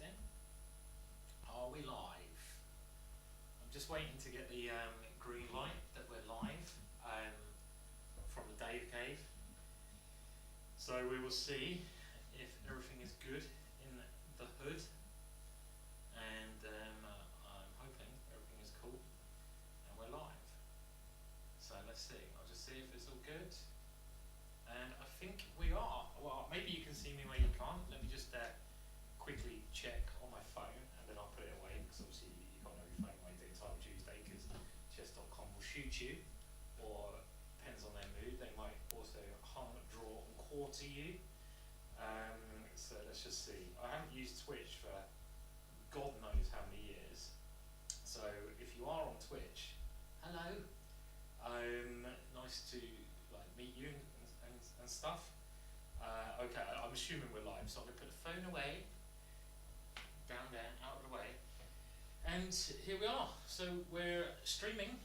Testing. Are we live? I'm just waiting to get the green light that we're live from the Dave Cave. So we will see if everything is good in the hood, and I'm hoping everything is cool and we're live. So let's see. I'll just see if it's all good. And I think we are. Well, maybe you can see me where you can't. Let me just quickly check on my phone, and then I'll put it away, because obviously you can't have your phone away doing Title Tuesday, because chess.com will shoot you, or depends on their mood, they might also hum, draw, and quarter you. So let's just see. I haven't used Twitch for God knows how many years. So if you are on Twitch, hello. Nice to meet you and stuff. Okay, I'm assuming we're live, so I'm going to put the phone away, down there, out of the way, and here we are. So we're streaming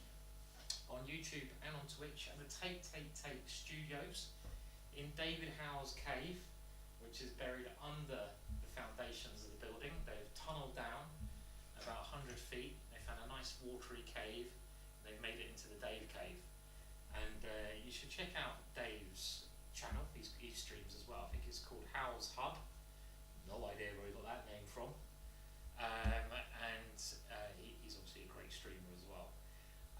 on YouTube and on Twitch at the Take Studios in David Howe's cave, which is buried under the foundations of the building. They've tunnelled down about 100 feet. They found a nice watery cave. They've made it into the Dave Cave. And you should check out Dave's channel. He streams as well. I think it's called Howe's Hub. No idea where he got that name from. He's obviously a great streamer as well.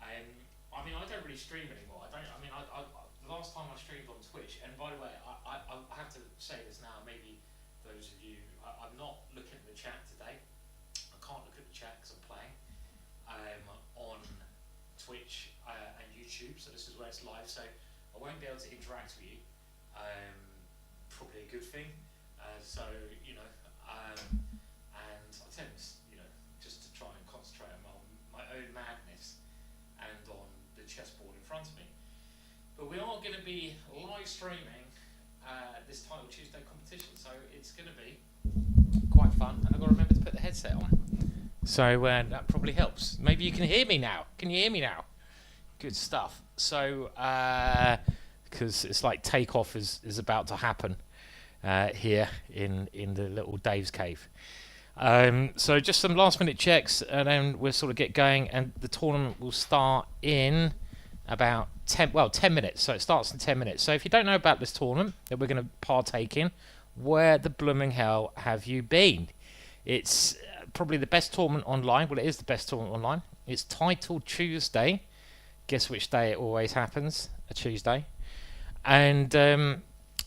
I don't really stream anymore. The last time I streamed on Twitch, and by the way, I have to say this now, maybe those of you, I'm not looking at the chat today. I can't look at the chat because I'm playing on Twitch and YouTube, so this is where it's live, so I won't be able to interact with you. Probably a good thing. And I tend to, just to try and concentrate on my own madness and on the chessboard in front of me. But we are going to be live streaming this Title Tuesday competition, so it's going to be quite fun. And I've got to remember to put the headset on, so that probably helps. Maybe you can hear me now. Can you hear me now? Good stuff. So because it's like takeoff is about to happen here in the little Dave's Cave. So just some last minute checks, and then we'll sort of get going, and the tournament will start in about 10 minutes. So it starts in 10 minutes. So if you don't know about this tournament that we're going to partake in, where the blooming hell have you been? It's probably the best tournament online. Well, it is the best tournament online. It's Title Tuesday. Guess which day it always happens? A Tuesday. And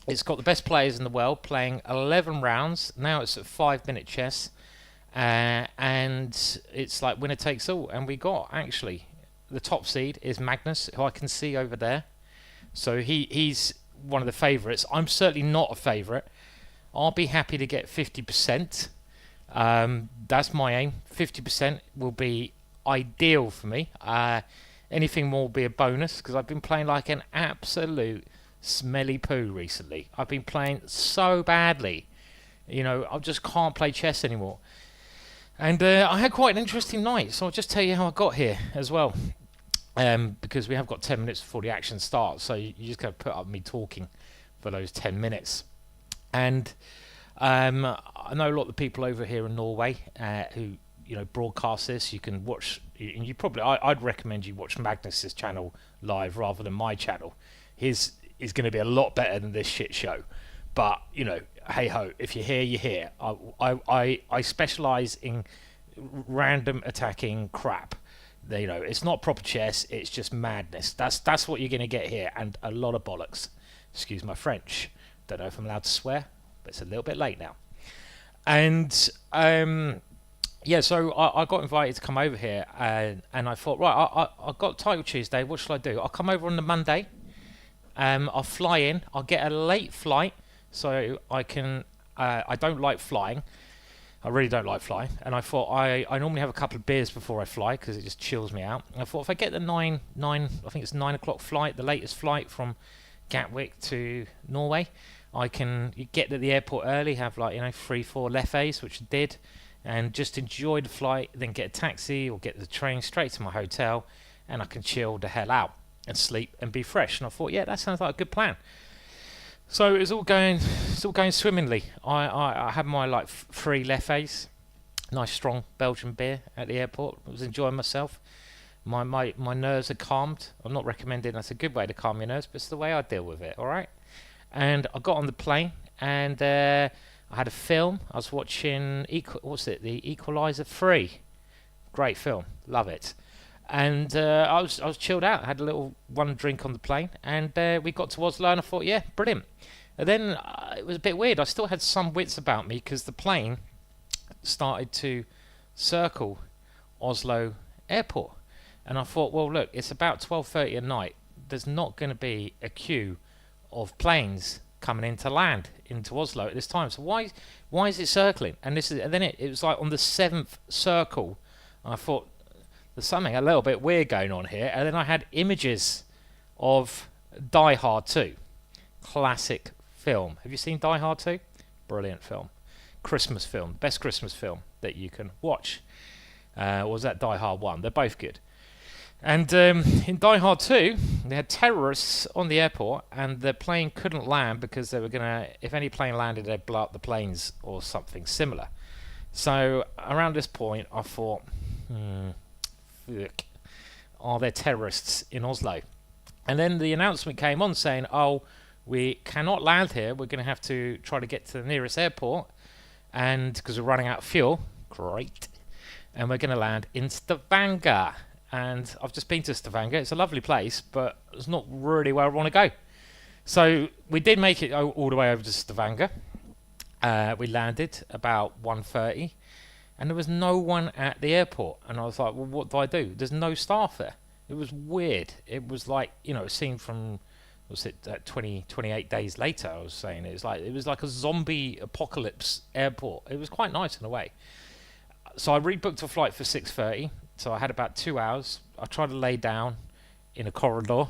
it's got the best players in the world playing 11 rounds. Now it's a 5-minute chess. And it's like winner takes all. And we got, actually, the top seed is Magnus, who I can see over there. So he's one of the favourites. I'm certainly not a favourite. I'll be happy to get 50%. That's my aim. 50% will be ideal for me. Anything more will be a bonus, because I've been playing like an absolute smelly poo recently. I've been playing so badly. I just can't play chess anymore. And I had quite an interesting night, so I'll just tell you how I got here as well. Because we have got 10 minutes before the action starts, so you just got to put up me talking for those 10 minutes. And I know a lot of the people over here in Norway who broadcast this. You can watch, and I'd recommend you watch Magnus's channel live rather than my channel. His is going to be a lot better than this shit show. But hey ho, if you're here, you're here. I specialise in random attacking crap. It's not proper chess. It's just madness. That's what you're going to get here, and a lot of bollocks. Excuse my French. Don't know if I'm allowed to swear, but it's a little bit late now. And so I got invited to come over here, and I thought, right, I got Title Tuesday. What shall I do? I'll come over on the Monday. I'll fly in. I'll get a late flight, so I can. I don't like flying. I really don't like flying. And I thought I normally have a couple of beers before I fly, because it just chills me out. And I thought if I get the 9 I think it's 9 o'clock flight, the latest flight from Gatwick to Norway, I can get to the airport early, have 3-4 leffes, which I did, and just enjoy the flight, then get a taxi or get the train straight to my hotel, and I can chill the hell out and sleep and be fresh. And I thought, yeah, that sounds like a good plan. So it's all going swimmingly. I had my 3 leffes, Nice strong Belgian beer at the airport. I was enjoying myself. My nerves are calmed. I'm not recommending that's a good way to calm your nerves, but it's the way I deal with it. All right. And I got on the plane, and I had a film. I was watching what's it? The Equalizer 3. Great film. Love it. And I was chilled out. I had a little one drink on the plane, and we got to Oslo, and I thought, yeah, brilliant. And then it was a bit weird. I still had some wits about me because the plane started to circle Oslo airport, and I thought, well, look, it's about 12:30 at night. There's not going to be a queue of planes coming into land into Oslo at this time. So why is it circling? And then it was like on the seventh circle. And I thought there's something a little bit weird going on here. And then I had images of Die Hard 2, classic film. Have you seen Die Hard 2? Brilliant film, Christmas film, best Christmas film that you can watch. Or was that Die Hard 1? They're both good. And in Die Hard 2, they had terrorists on the airport, and the plane couldn't land because they were going to, if any plane landed, they'd blow up the planes or something similar. So around this point, I thought, fuck, are there terrorists in Oslo? And then the announcement came on saying, oh, we cannot land here. We're going to have to try to get to the nearest airport, and because we're running out of fuel. Great. And we're going to land in Stavanger. And I've just been to Stavanger. It's a lovely place, but it's not really where I want to go. So we did make it all the way over to Stavanger. We landed about 1:30, and there was no one at the airport. And I was like, well, what do I do? There's no staff there. It was weird. It was like, a scene from, was it 28 days later, I was saying. It was like a zombie apocalypse airport. It was quite nice in a way. So I rebooked a flight for 6:30. So I had about 2 hours. I tried to lay down in a corridor.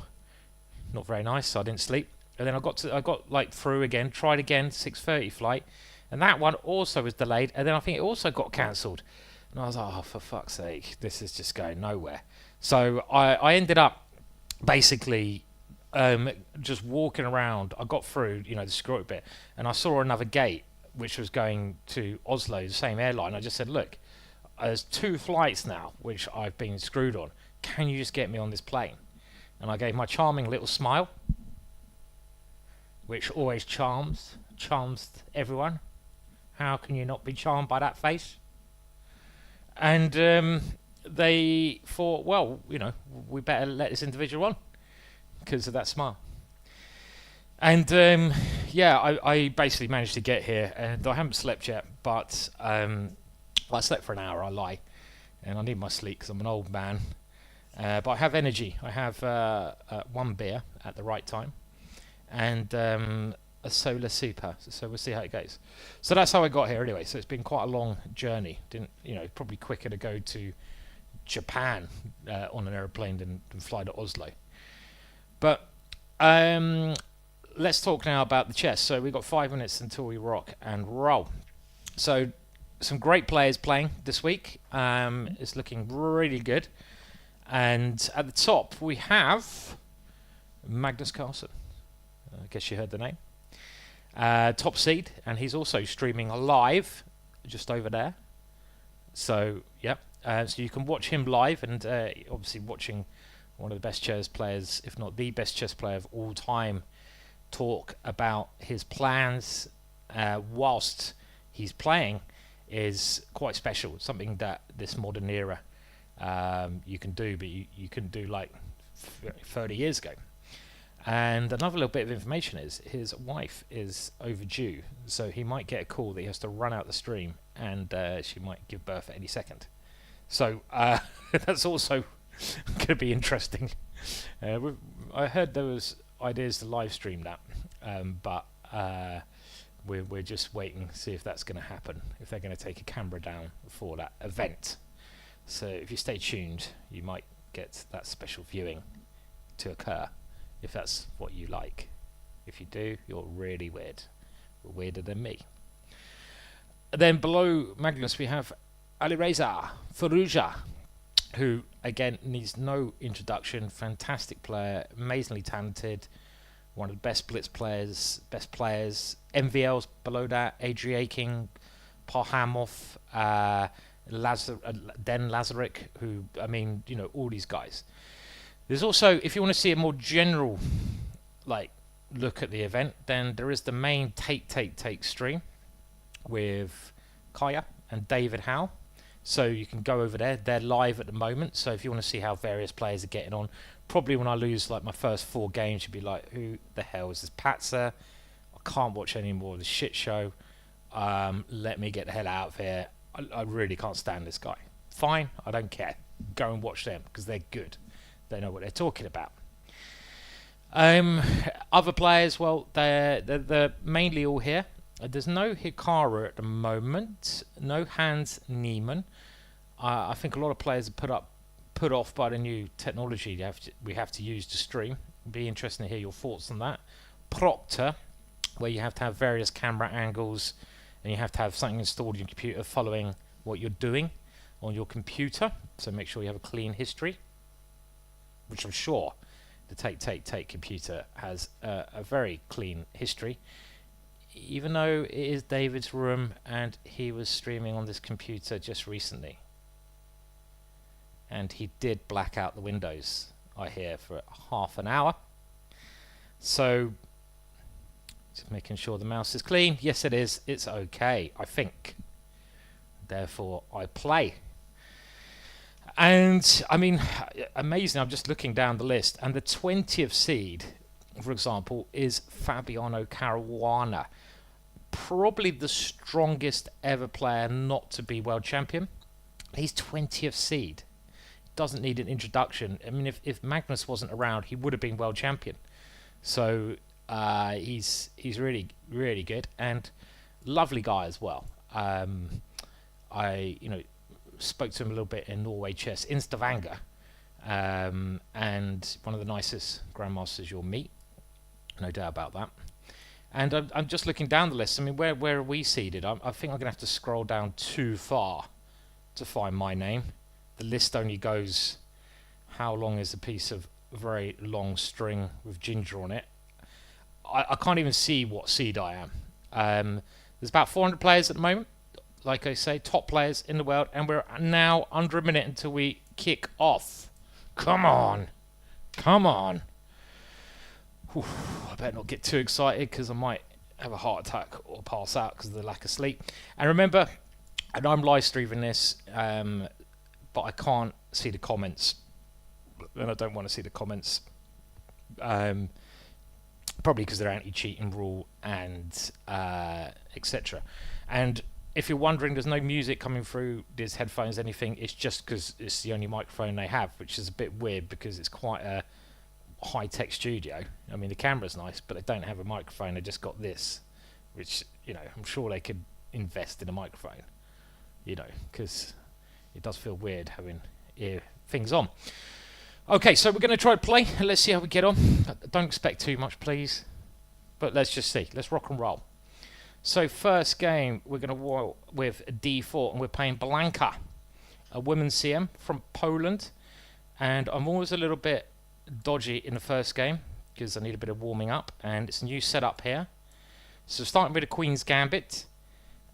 Not very nice, so I didn't sleep. And then I got like through again, tried again, 6:30 flight. And that one also was delayed. And then I think it also got cancelled. And I was like, oh, for fuck's sake, this is just going nowhere. So I ended up basically just walking around. I got through, the security bit. And I saw another gate, which was going to Oslo, the same airline. I just said, look, there's 2 flights now which I've been screwed on. Can you just get me on this plane? And I gave my charming little smile, which always charms everyone. How can you not be charmed by that face? And they thought, well, we better let this individual on because of that smile. And I basically managed to get here, and I haven't slept yet, but I slept for an hour, I lie, and I need my sleep because I'm an old man. But I have energy. I have 1 beer at the right time, and a Solar Super. So we'll see how it goes. So that's how I got here anyway. So it's been quite a long journey. Probably quicker to go to Japan on an aeroplane than fly to Oslo. But let's talk now about the chess. So we've got 5 minutes until we rock and roll. So some great players playing this week. It's looking really good. And at the top, we have Magnus Carlsen. I guess you heard the name. Top seed, and he's also streaming live just over there. So, yep. So you can watch him live, and obviously watching one of the best chess players, if not the best chess player of all time, talk about his plans whilst he's playing is quite special. It's something that this modern era you can do, but you couldn't do like 30 years ago. And another little bit of information is his wife is overdue, so he might get a call that he has to run out the stream, and she might give birth at any second. So that's also going to be interesting. I heard there was ideas to live stream that, but we're just waiting to see if that's going to happen, if they're going to take a camera down for that event. So if you stay tuned, you might get that special viewing to occur, if that's what you like. If you do, you're really weird. You're weirder than me. Then below Magnus we have Alireza Firouzja, who again needs no introduction. Fantastic player, amazingly talented, one of the best blitz players, best players. MVLs below that, Adriaking, Parhamov, Den Lazarick, who, I mean, you know, all these guys. There's also, if you want to see a more general, like, look at the event, then there is the main Take stream with Kaya and David Howe. So you can go over there. They're live at the moment. So if you want to see how various players are getting on, probably when I lose like my first 4 games, you'll be like, who the hell is this Patzer? I can't watch any more of this shit show. Let me get the hell out of here. I really can't stand this guy. Fine, I don't care. Go and watch them because they're good. They know what they're talking about. Other players, well, they're mainly all here. There's no Hikaru at the moment. No Hans Niemann. I think a lot of players are put off by the new technology we have to use to stream. It'd be interesting to hear your thoughts on that. Proctor, where you have to have various camera angles and you have to have something installed in your computer following what you're doing on your computer. So make sure you have a clean history, which I'm sure the Take computer has a very clean history. Even though it is David's room and he was streaming on this computer just recently. And he did black out the windows, I hear, for half an hour. So, just making sure the mouse is clean. Yes, it is. It's okay, I think. Therefore, I play. And, I mean, amazing. I'm just looking down the list. And the 20th seed, for example, is Fabiano Caruana. Probably the strongest ever player not to be world champion. He's 20th seed. Doesn't need an introduction. I mean, if Magnus wasn't around, he would have been world champion. So he's really, really good and lovely guy as well. I spoke to him a little bit in Norway chess in Stavanger, and one of the nicest grandmasters you'll meet, no doubt about that. And I'm just looking down the list. I mean, where are we seeded? I think I'm gonna have to scroll down too far to find my name. The list only goes, how long is a piece of very long string with ginger on it? I can't even see what seed I am. There's about 400 players at the moment, like I say, top players in the world, and we're now under a minute until we kick off. Come on. Come on. Whew, I better not get too excited because I might have a heart attack or pass out because of the lack of sleep. And remember, and I'm live streaming this, but I can't see the comments, and I don't want to see the comments, probably because they're anti-cheating rule and etc. And if you're wondering, there's no music coming through these headphones, anything. It's just because it's the only microphone they have, which is a bit weird because it's quite a high-tech studio. I mean, the camera's nice, but they don't have a microphone. They just got this, which, I'm sure they could invest in a microphone, because it does feel weird having ear things on. Okay, so we're going to try to play. Let's see how we get on. Don't expect too much, please. But let's just see. Let's rock and roll. So first game, we're going to war with D4, and we're playing Blanka, a women's CM from Poland. And I'm always a little bit dodgy in the first game because I need a bit of warming up. And it's a new setup here. So starting with the Queen's Gambit.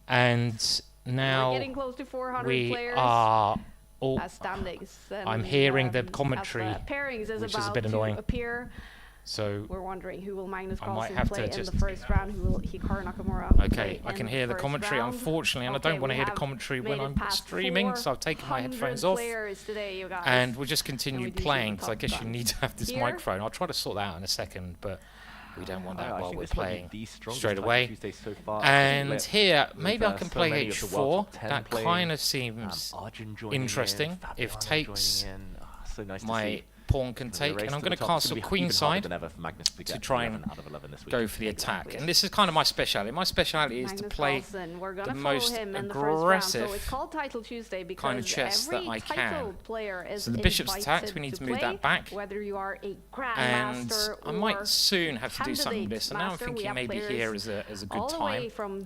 And now we're getting close to 400 we players. are all... standings. I'm hearing the commentary, pairings is which about is a bit annoying. to appear. So we're wondering who will Magnus I might Carlsen have play to in just... the first round, who will Hikaru Nakamura Okay, play I can in hear the first commentary, round. unfortunately, and I Okay, don't want to we hear the have commentary made when it I'm past streaming, so I've taken my 400 headphones off. players today, you guys. And we'll just continue we do playing, some because I top guess you guns. need to have this Here. microphone. I'll try to sort that out in a second, but we don't want that I while think we're this might be playing the strongest straight Title away. Tuesday so far. And With, here, maybe I can so play many of the world H4. top 10 That playing, kind of seems Arjun joining interesting. in, If Fabiano takes joining in. So nice to my see. pawn can The take, race and I'm to going the to top is castle gonna be queen even harder side than ever for Magnus to get try 11 and out of 11 this week. go for the attack. And this is kind of my speciality. My speciality is to Magnus play Carlsen, we're the gonna most follow him in the first round. So aggressive it's called Title Tuesday because kind of chess that every I title can. player is So the bishop's invited attacked, we need to move play, that back. whether you are a And grandmaster I or might soon have to do something with candidate this. And now I'm master. We thinking have maybe players here is a good all the way time from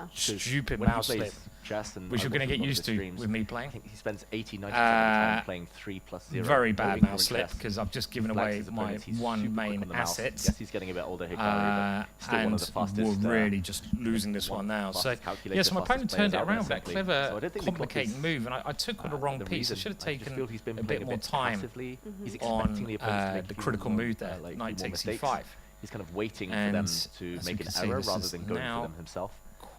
Yeah. stupid when he mouse slip, plays chess and which I you're going watch to a get lot of used his to streams, with me I playing. think he spends 80-90% of the time playing 3+0. Very bad moving mouse current slip chess. because I've just He given flags away his my opponents. He's one super quick main on the mouse. asset. Yes, he's getting a bit older, Hikari, but still one of the fastest. And we're really just losing this one now. So, yeah, so my opponent turned it around with that clever, complicated move, and I took on the wrong piece. I should have taken a bit more time on the critical move there, knight takes e5. He's kind of waiting for them to make an error rather than going for them himself.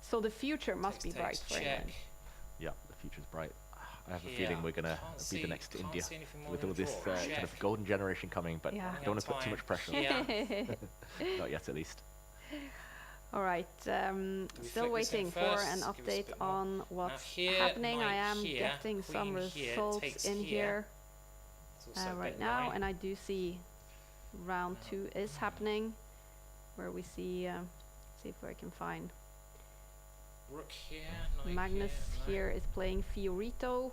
So the future must be Takes, bright for check. England. Yeah, the future's bright. I have a Here, feeling we're gonna can't be see- the next can't India see anything more with than all a this draw. kind of Check. golden generation coming, but Yeah. don't want to put too much pressure on them. Yeah. Not yet, at least. All right. we Still flick this in waiting for an first? Give us a update bit more. on what's here, happening. I knight am here, getting some queen here, results takes in here. here It's also a right bit now, knight. and I do see round 2 is happening, where we see if I can find Rook here, knight Magnus here, knight. here is playing Fiorito.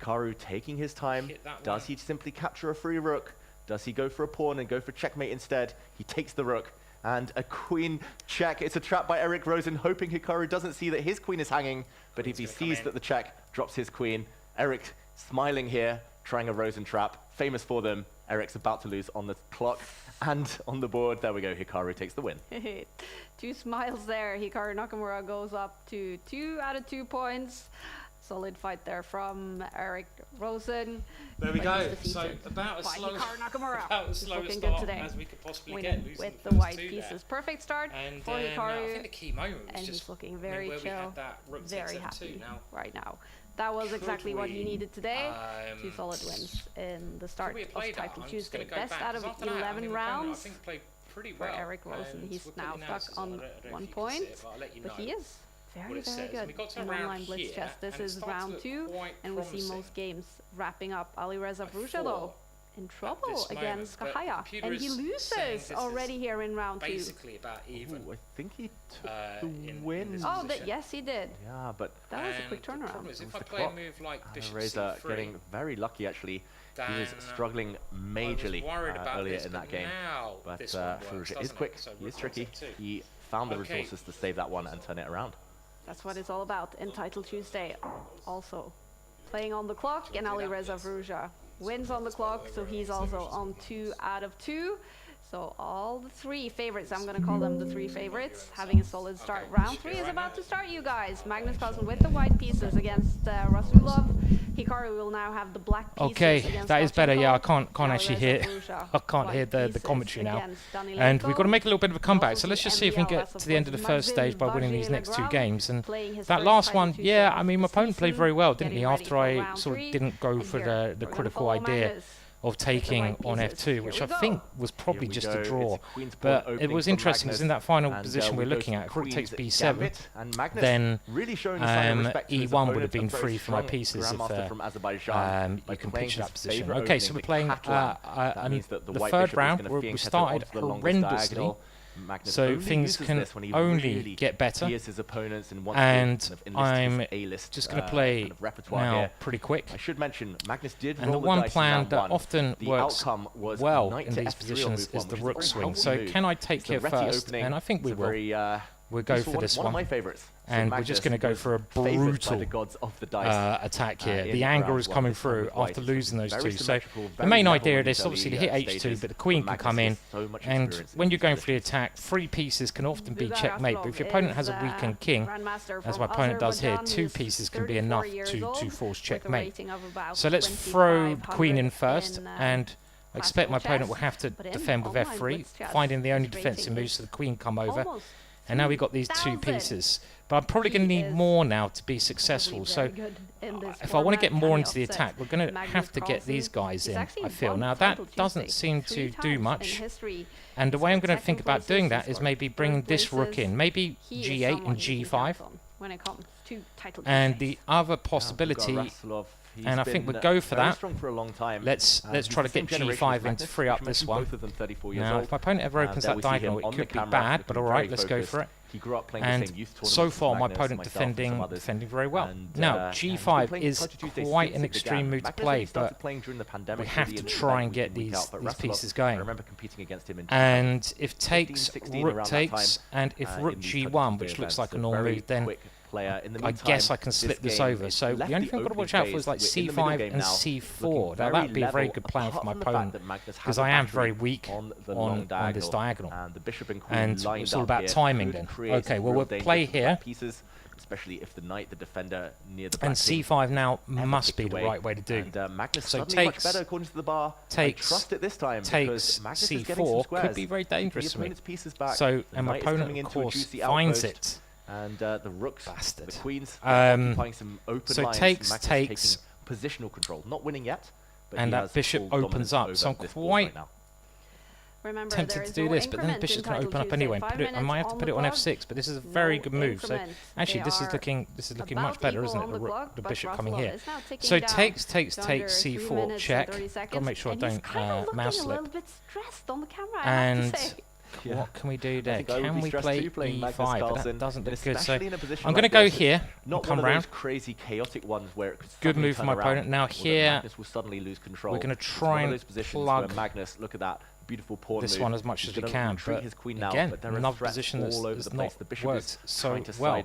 Hikaru taking his time. Hit that Does one. he simply capture a free rook? Does he go for a pawn and go for checkmate instead? He takes the rook. And a queen check. It's a trap by Eric Rosen, hoping Hikaru doesn't see that his queen is hanging. But if he Queen's gonna come sees in. that the check drops his queen, Eric smiling here, trying a Rosen trap, famous for them. Eric's about to lose on the clock and on the board. There we go, Hikaru takes the win. 2 smiles there. Hikaru Nakamura goes up to 2 out of 2 points. Solid fight there from Eric Rosen. There we But go. he's So defeated about as by slow, Hikaru Nakamura. about as He's slow a looking good start today. as we could possibly Winning get. with the first white 2 pieces. there. Perfect start And for I Hikaru. think the key moment was And just he's looking where very we chill, had that rook very takes happy M2 now. right now. That was Could exactly what he we, needed today. 2 um, solid wins in the start Could we have of played that? Title I'm just Tuesday. gonna go Best back, out 'cause of after that, I 11 mean, my opponent, rounds I think played pretty for well. Eric Rosen. And He's we're now putting stuck analysis on I don't know 1 if you can see point, it, but I'll let you but know he is what very, it very says. good We got to in around online blitz here, chess. This and it is starts to round look 2, quite and we see promising. most games wrapping up. Ali Reza I Vrusha, though, thought in at trouble this against moment, but the Kahaya, computer and he is saying loses this already is here in round 2. basically about even. Ooh, I think he took in the win. this Oh, position. yes, he did. Yeah, but That was a And quick the problem turnaround. is It if was I the play a clock. move like bishop Reza c3, getting very lucky, actually. He was then, struggling majorly I was worried about earlier this, in that but game. now But this one works, Farouja is doesn't quick, it? So he is rook tricky. takes M2. He found the Okay. resources to save that one and turn it around. That's what it's all about in Title Tuesday. Also, playing on the clock, and Ali Reza Vrusha wins on the clock, so he's also on 2 out of 2. So all the 3 favorites, I'm going to call them the 3 favorites, having a solid start. Okay, Round 3 is about to start, you guys. Magnus Carlsen with the white pieces against Rasulov. Hikaru will now have the black pieces. Okay, against that is better. Yeah, I can't Ali actually Reza hear. Vrusha, I can't hear white the pieces commentary now. against Danilenko. And we've got to make a little bit of a comeback. also So let's the just see if we can MBL, get that's to the end of the first stage by winning these next 2 games. And that last one, yeah, I mean, my opponent played very well, didn't he? After I sort of didn't go for the critical idea of taking on f2, which I think was probably just a draw. But it was interesting because in that final position we're looking at, if rook takes b7, then e1 would have been free for my pieces if you can picture that position. Okay, so we're playing the third round where we started horrendously. So things can only get better, and I'm just going to play now pretty quick. I should mention, Magnus did And the roll one dice in plan round that 1. often The works outcome was well knight in to these F3 positions on move is one, the which rook a very swing. helpful So move. can I take It's the here Reti first? opening. And I think we It's a will. very, We'll go useful for this one of one. my favorites. And we're just going to go for a brutal by the gods of the dice. attack here. in The anger round is one, coming this time through with white. after losing those Very 2. So symmetrical, the very main level idea in is early, obviously to hit h2, stages, but the queen but can come in. Magnus has so much And experience in when these you're going for the positions. attack, 3 pieces can often be Bugar checkmate. But if your opponent has a weakened king, as my opponent does here, 2 pieces can be enough to force checkmate. So let's throw queen in first, and I expect my opponent will have to defend with f3, finding the only defensive move so the queen come over. And now we've got these 2 pieces. But I'm probably going to need more now to be successful. So if I want to get more into the attack, we're going to have to get these guys in, I feel. Now that doesn't seem to do much. And the way I'm going to think about doing that is maybe bringing this rook in. Maybe g8 and g5. And the other possibility, and I think we'll go for that. Let's try to get g5 in to free up this one. Now, if my opponent ever opens that diagonal, it could be bad, but alright, let's go for it. He grew up playing And the same youth so tournaments far, as my Magnus, opponent myself, and some defending others. very well. And, Now, and he's been g5 playing is Title Tuesday quite an since it extreme began. move to Magnus play, only started but playing during the pandemic, we have really to in the try and week get in, week these out, but Rasulov, pieces I going. remember competing against him in And if takes, 16 rook around that takes, time, and if rook in these Title g1, Tuesday which looks events. like a So normal very move, then quick player. In the I guess meantime, I can slip this game over. is So left the only the thing I've got to opening watch out for phase. is like We're in the middle c5 game and now, c4. looking Now very that'd be a very level, good plan for apart my from the fact opponent, that Magnus has because a I am battery very weak on the long on this diagonal. And the bishop and queen And lined it's all up about here timing could then. create Okay, some well, real we'll danger play for the here. black pieces, especially if the knight, the defender near the black And king, c5 now ever must ticked be the away. right way to do. And Magnus So suddenly much takes- better according to the bar. I takes- trust it this time takes because Magnus is getting some c4 squares. could be very dangerous The for me. opponent's pieces back. So, The and my knight is coming opponent, of into a course, juicy finds outpost. it. And the rooks, Bastard. the queens, Um, occupying some open so lines. takes, Magnus takes. taking positional control, not winning yet, but And he that has bishop full opens dominance up. over So I'm this board quite right now. Remember, tempted there to is do no this, but then the increment bishop's in going to Title open up Tuesday. anyway. 5 I might minutes have to on put the it on clock. f6, but this is a very No good move. So increment. actually, They this is are looking about much better, equal isn't it? on The, clock, the but bishop coming Rasulov here. is now ticking So down takes to under c4 3 minutes check. and 30 Got to seconds, make sure I and he's don't kinda looking mouse a slip. little bit stressed on the camera, I have And to say. what can we do there? think I would Can be we stressed play too, playing Magnus e5? But Carlsen, that doesn't but look good. So especially in a position I'm going to like go this, here Not and come one of round. those crazy chaotic ones where it could Good suddenly move for turn my around, opponent. Now or that here, Magnus will suddenly lose control. we're going to It's try one of and those positions plug where Magnus, look at that beautiful pawn this move. one as much He's as we gonna can. retreat But his queen now, again, but there are another threats position all over that's the place. not The bishop worked is so trying to well.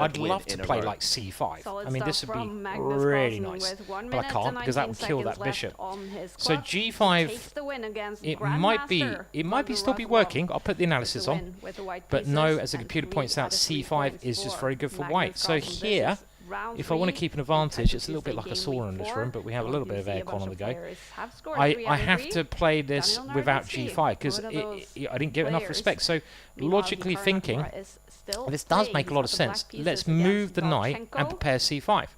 I'd win love to in a play row. like c5. Solid I mean, this stuff would be from Magnus really Carlsen nice. with 1 But I minute can't and because that 19 would kill that seconds left bishop. on his So clock. g5, Takes the win against it might be Grandmaster still be Gordon working. I'll put the With analysis the on. win with the white But no, pieces, as the and computer 3 points out, out of 3 c5 points is just for very good for Magnus white. So Carlsen. This here, is round if I want to 3 keep an in advantage, Title it's a little bit like a Tuesday sauna game in this week room, but we have a 4. little bit of Obviously, a aircon bunch on the of go. players have scored I 3 out of have 3. to play this Daniel without Nargisi, g5 because one of those I didn't give enough players. respect. So Meanwhile, logically Hikaru thinking, Nakamura is still this does playing. make a He's lot got of the black sense. pieces Let's against move the knight and Danchenko. prepare c5.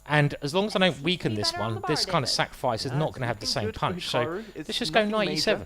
And as long as I don't Seems to weaken be this better on one, the this bar, kind of David. sacrifice is Yeah, not it's going to have the looking same good for punch. So Hikaru. It's let's just go nothing knight major. e7.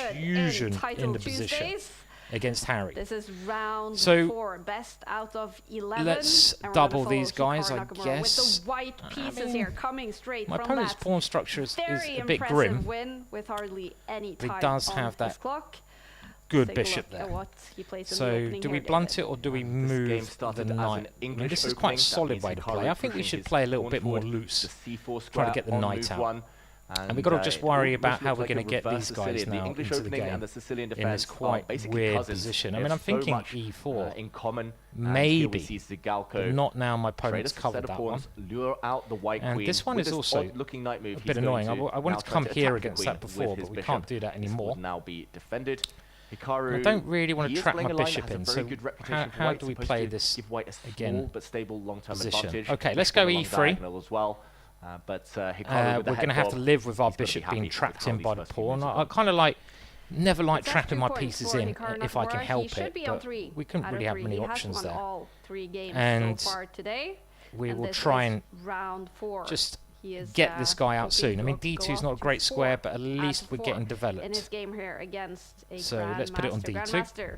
good confusion Title in the position Tuesdays. against Harry. This is round So, 4, best out of 11. let's and we're gonna double follow these guys, Hikaru I Nakamura guess. With the white pieces mean, here coming straight My from opponent's that pawn structure is very a bit impressive grim. win with hardly any But he time does on have his that clock. Good Take a bishop look at there. what he plays in the So, opening do we here, blunt David. it or do we This game move started the as an knight? I mean, English this is quite a opening. That solid means way to Hikaru play. I think we pushing should his play a little pawn bit more forward loose. to C4 Try to square get the on knight move out. 1. And we've got to just it worry almost about looks how we're like going to a get reverse these guys Sicilian. now The English into the opening game and the Sicilian in defense this quite are basically weird cousins. position. I They mean, have I'm so thinking much, e4. in common. Maybe. And here we see Zigalko But not now my trade opponent's us a set covered of that pawns, one. lure out the white And queen. this one With is this also odd-looking knight move, a he's bit going annoying. to I wanted now to try come attack here the against queen that before, with his but we bishop. can't do that This anymore. would now be defended. Hikaru, I don't really want he to is trap playing my a line bishop that has in, a very so good reputation for how white. do we Supposed play to this give white a small again but stable long-term position? advantage. Okay, let's Push go one along e3. diagonal as well. But Hikaru with the We're going to head have to bob, live with our he's gotta be bishop happy being with trapped how in these by the first few pawn. moves have I gone. kind of never like It's actually trapping my 2 points pieces for in Hikaru if I can Nakamura. help He should it, be on but 3 we couldn't out of really have 3. many He has options won there. all 3 games And so far today. We and will this try is and round 4. just He is, get this guy out hoping soon. I to mean, go d2 is up not a to great 4 square, but at out least of we're 4 getting in his developed. game here against a So let's put it on grandmaster. d2. Grandmaster,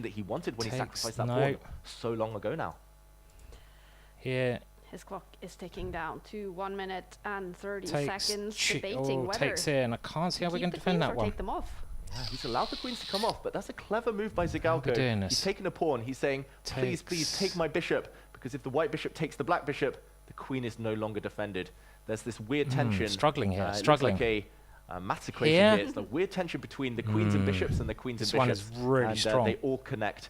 position that he wanted when he Takes sacrificed that no. pawn so long ago now. Here His clock is ticking down to 1 minute and 30 takes seconds, debating whether takes here, and I can't see how we're keep going the to defend queens that or one. take them off. Yeah, he's allowed the queens to come off, but that's a clever move by we Zagalko. doing He's this? taking a pawn. He's saying, please, please take my bishop, because if the white bishop takes the black bishop, the queen is no longer defended. There's this weird tension. struggling here, It looks struggling. like a math equation Here? here. It's a weird tension between the queens and bishops and the queens This and one bishops. is really and, strong. they all connect.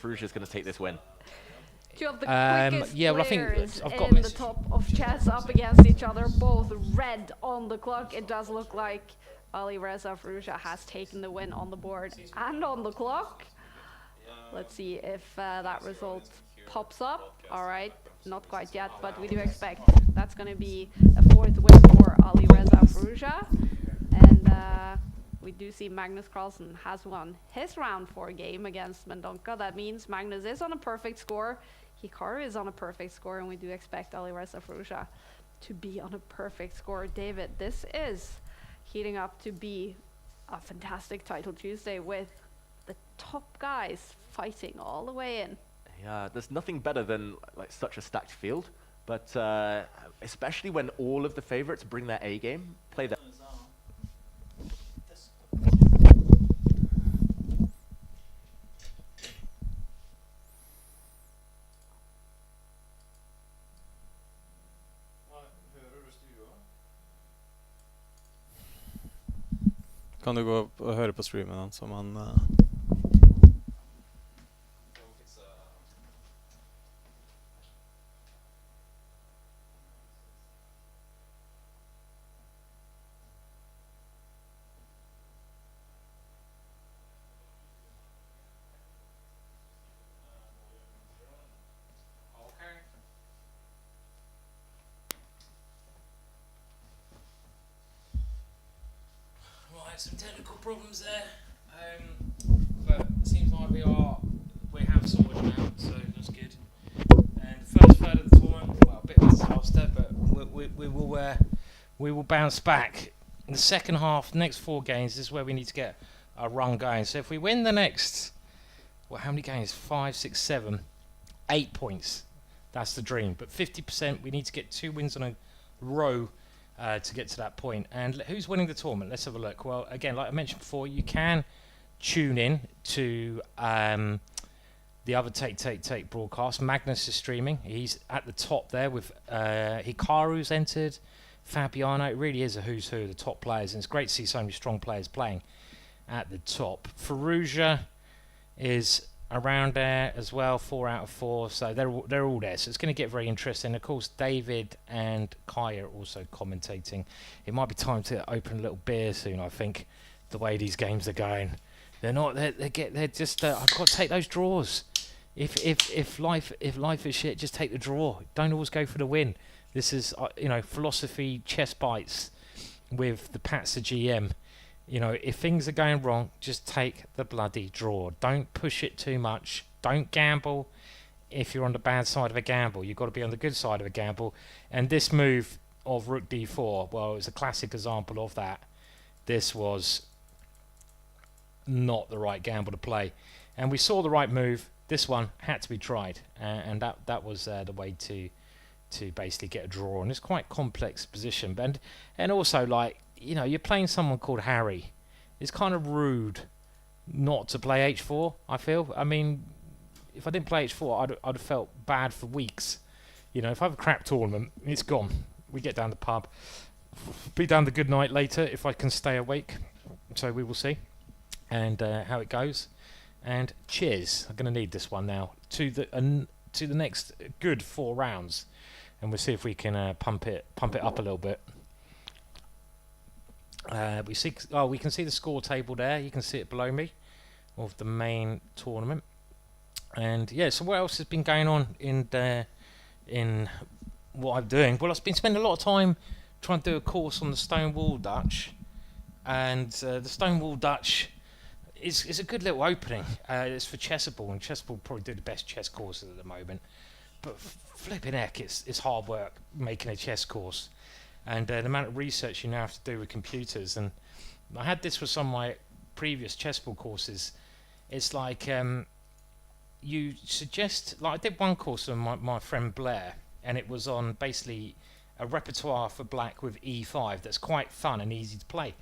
Farouche is going to take this win. Two of the quickest yeah, well, I think players I've got in the message. top of chess up against each other, both red on the clock. It does look like Ali Reza Farouche has taken the win on the board and on the clock. Let's see if that result pops up. All right, not quite yet, but we do expect that's going to be a 4th win for Ali Reza Farouche. And we do see Magnus Carlsen has won his round 4 game against Mendonca. That means Magnus is on a perfect score. Hikaru is on a perfect score, and we do expect Ali Reza Farouche to be on a perfect score. David, this is heating up to be a fantastic Title Tuesday with the top guys fighting all the way in. Yeah, there's nothing better than like such a stacked field, but especially when all of the favorites bring their A game, play their Kan du gå og høre på streamen hans om han Okay. Right, some technical problems there, but it seems like we have sorted them out, so that's good. And the first third of the tournament, well, a bit of a disaster, but we will bounce back. In the second half, next 4 games, this is where we need to get our run going. So if we win the next, well, how many games? 5, 6, 7, 8 points. That's the dream. But 50%, we need to get 2 wins on a row to get to that point. And who's winning the tournament? Let's have a look. Well, again, like I mentioned before, you can tune in to the other Take broadcast. Magnus is streaming. He's at the top there with Hikaru's entered, Fabiano. It really is a who's who of the top players, and it's great to see so many strong players playing at the top. Faruja is around there as well, 4 out of 4, so they're all there, so it's going to get very interesting. Of course, David and Kai are also commentating. It might be time to open a little beer soon, I think, the way these games are going. They're just I've got to take those draws. If life is shit, just take the draw. Don't always go for the win. This is philosophy, chess bites with the Patsa GM. If things are going wrong, just take the bloody draw. Don't push it too much. Don't gamble if you're on the bad side of a gamble. You've got to be on the good side of a gamble. And this move of Rook D4, well, it was a classic example of that. This was not the right gamble to play. And we saw the right move. This one had to be tried. And that was the way to basically get a draw. And it's quite complex position. And also, you're playing someone called Harry. It's kind of rude not to play H4, I feel. I mean, if I didn't play H4, I'd have felt bad for weeks. If I have a crap tournament, it's gone. We get down the pub. Be down the good night later if I can stay awake. So we will see. And how it goes. And cheers. I'm going to need this one now. To the next good 4 rounds. And we'll see if we can pump it up a little bit. We can see the score table there. You can see it below me of the main tournament. And yeah, so what else has been going on in what I'm doing? Well, I've been spending a lot of time trying to do a course on the Stonewall Dutch, and the Stonewall Dutch is a good little opening. It's for Chessable, and Chessable probably do the best chess courses at the moment. But flipping heck, it's hard work making a chess course. And the amount of research you now have to do with computers. And I had this with some of my previous chessboard courses. It's like you suggest, I did one course on my friend Blair, and it was on basically a repertoire for black with E5 that's quite fun and easy to play.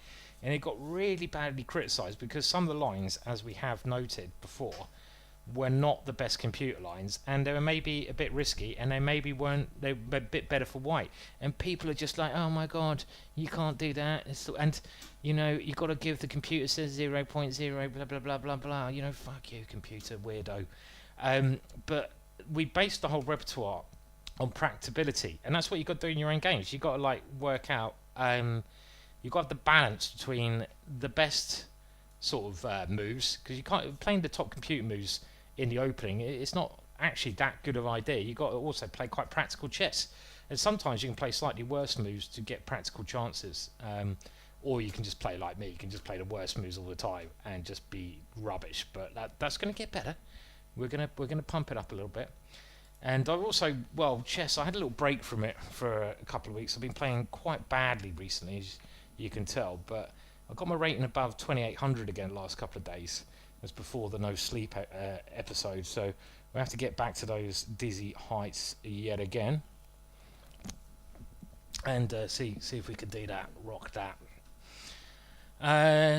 And it got really badly criticised because some of the lines, as we have noted before, were not the best computer lines, and they were maybe a bit risky, and they maybe weren't. They were a bit better for white. And people are just like, oh my god, you can't do that. And you got to give the computer says 0.0 blah blah blah blah blah. Fuck you, computer weirdo. But we based the whole repertoire on practicability, and that's what you got to do in your own games. You got to work out. You got the balance between the best sort of moves, because you can't playing the top computer moves in the opening. It's not actually that good of an idea. You got to also play quite practical chess, and sometimes you can play slightly worse moves to get practical chances, or you can just play like me. You can just play the worst moves all the time and just be rubbish. But that's going to get better. We're gonna pump it up a little bit. And I've also, chess, I had a little break from it for a couple of weeks. I've been playing quite badly recently, as you can tell, but I got my rating above 2800 again the last couple of days. It was before the no sleep episode, so we have to get back to those dizzy heights yet again, and see if we can do that, rock that.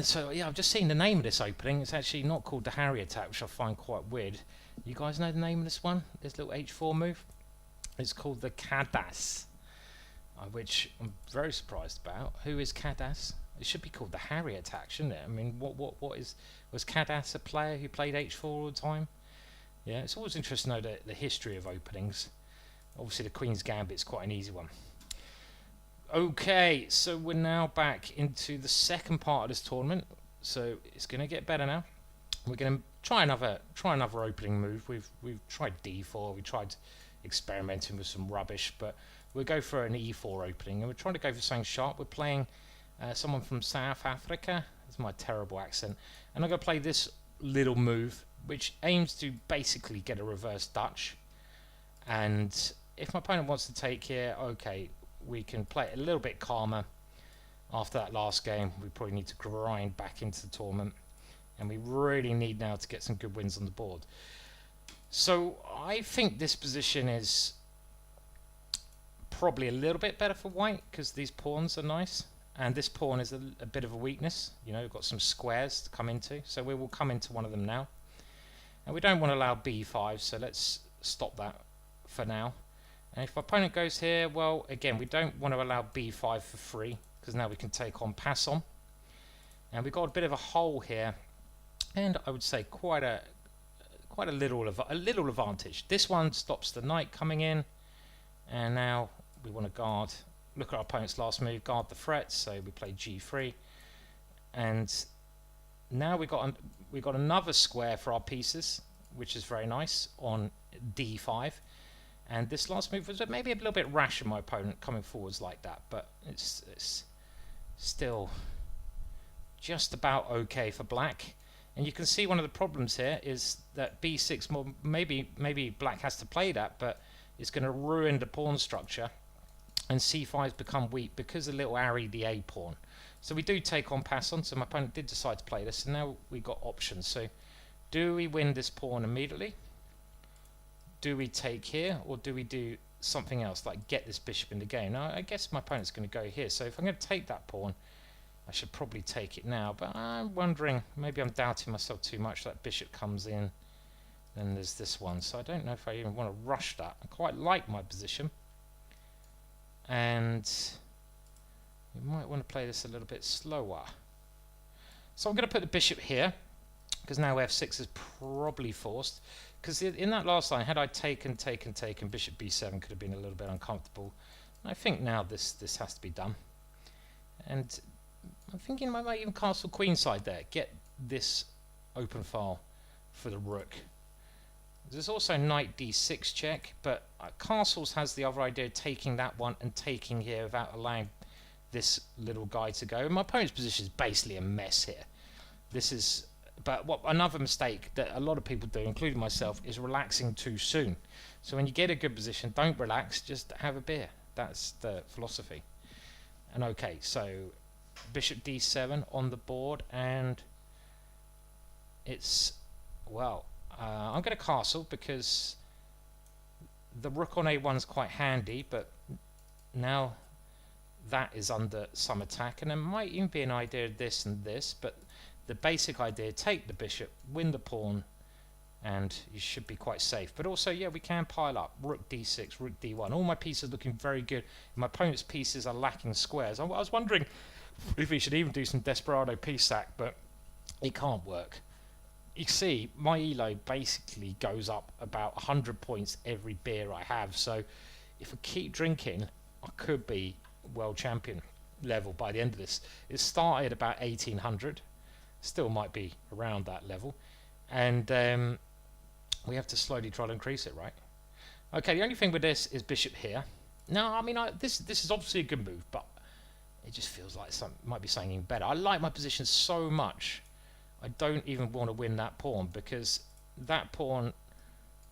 So yeah, I've just seen the name of this opening. It's actually not called the Harry attack, which I find quite weird. You guys know the name of this one? This little H4 move? It's called the Cadas, which I'm very surprised about. Who is Cadas? It should be called the Harry attack, shouldn't it? I mean, what is... Was Kadas a player who played h4 all the time? Yeah, it's always interesting to know the history of openings. Obviously, the Queen's Gambit's quite an easy one. Okay, so we're now back into the second part of this tournament. So it's going to get better now. We're going to try another opening move. We've tried d4. We tried experimenting with some rubbish, but we'll go for an e4 opening, and we're trying to go for something sharp. We're playing someone from South Africa. That's my terrible accent. And I'm going to play this little move, which aims to basically get a reverse Dutch. And if my opponent wants to take here, okay, we can play it a little bit calmer. After that last game, we probably need to grind back into the tournament, and we really need now to get some good wins on the board. So I think this position is probably a little bit better for white, because these pawns are nice, and this pawn is a bit of a weakness. You know, we've got some squares to come into, so we will come into one of them now. And we don't want to allow b5, so let's stop that for now. And if my opponent goes here, well, again, we don't want to allow b5 for free, because now we can take on pass on. And we've got a bit of a hole here, and I would say quite a little advantage. This one stops the knight coming in, and now we want to guard. Look at our opponent's last move, guard the threats. So we play g3, and now we got another square for our pieces, which is very nice on d5. And this last move was maybe a little bit rash of my opponent coming forwards like that, but it's still just about okay for black. And you can see one of the problems here is that b6, well, maybe black has to play that, but it's going to ruin the pawn structure, and c5's become weak because of little Ari, the a pawn. So we do take on pass on, so my opponent did decide to play this, and now we've got options. So do we win this pawn immediately? Do we take here, or do we do something else, like get this bishop in the game? Now, I guess my opponent's going to go here, so if I'm going to take that pawn, I should probably take it now, but I'm wondering, maybe I'm doubting myself too much. That bishop comes in, then there's this one, so I don't know if I even want to rush that. I quite like my position, and you might want to play this a little bit slower. So I'm going to put the bishop here, because now f6 is probably forced. Because in that last line, had I taken, bishop b7 could have been a little bit uncomfortable. I think now this has to be done. And I'm thinking I might even castle queenside there. Get this open file for the rook. There's also knight d6 check, but castles has the other idea of taking that one and taking here without allowing this little guy to go. My opponent's position is basically a mess here. This is... But another mistake that a lot of people do, including myself, is relaxing too soon. So when you get a good position, don't relax, just have a beer. That's the philosophy. And okay, so bishop d7 on the board, and it's, well, I'm going to castle because the rook on a1 is quite handy, but now that is under some attack, and there might even be an idea of this and this, but the basic idea, take the bishop, win the pawn, and you should be quite safe. But also, yeah, we can pile up. Rook d6, rook d1. All my pieces looking very good. My opponent's pieces are lacking squares. I was wondering if we should even do some Desperado piece sack, but it can't work. You see, my elo basically goes up about 100 points every beer I have. So if I keep drinking, I could be world champion level by the end of this. It started about 1800. Still might be around that level, and we have to slowly try to increase it, right? Okay, the only thing with this is bishop here. Now, I mean, this is obviously a good move, but it just feels like might be something even better. I like my position so much, I don't even want to win that pawn, because that pawn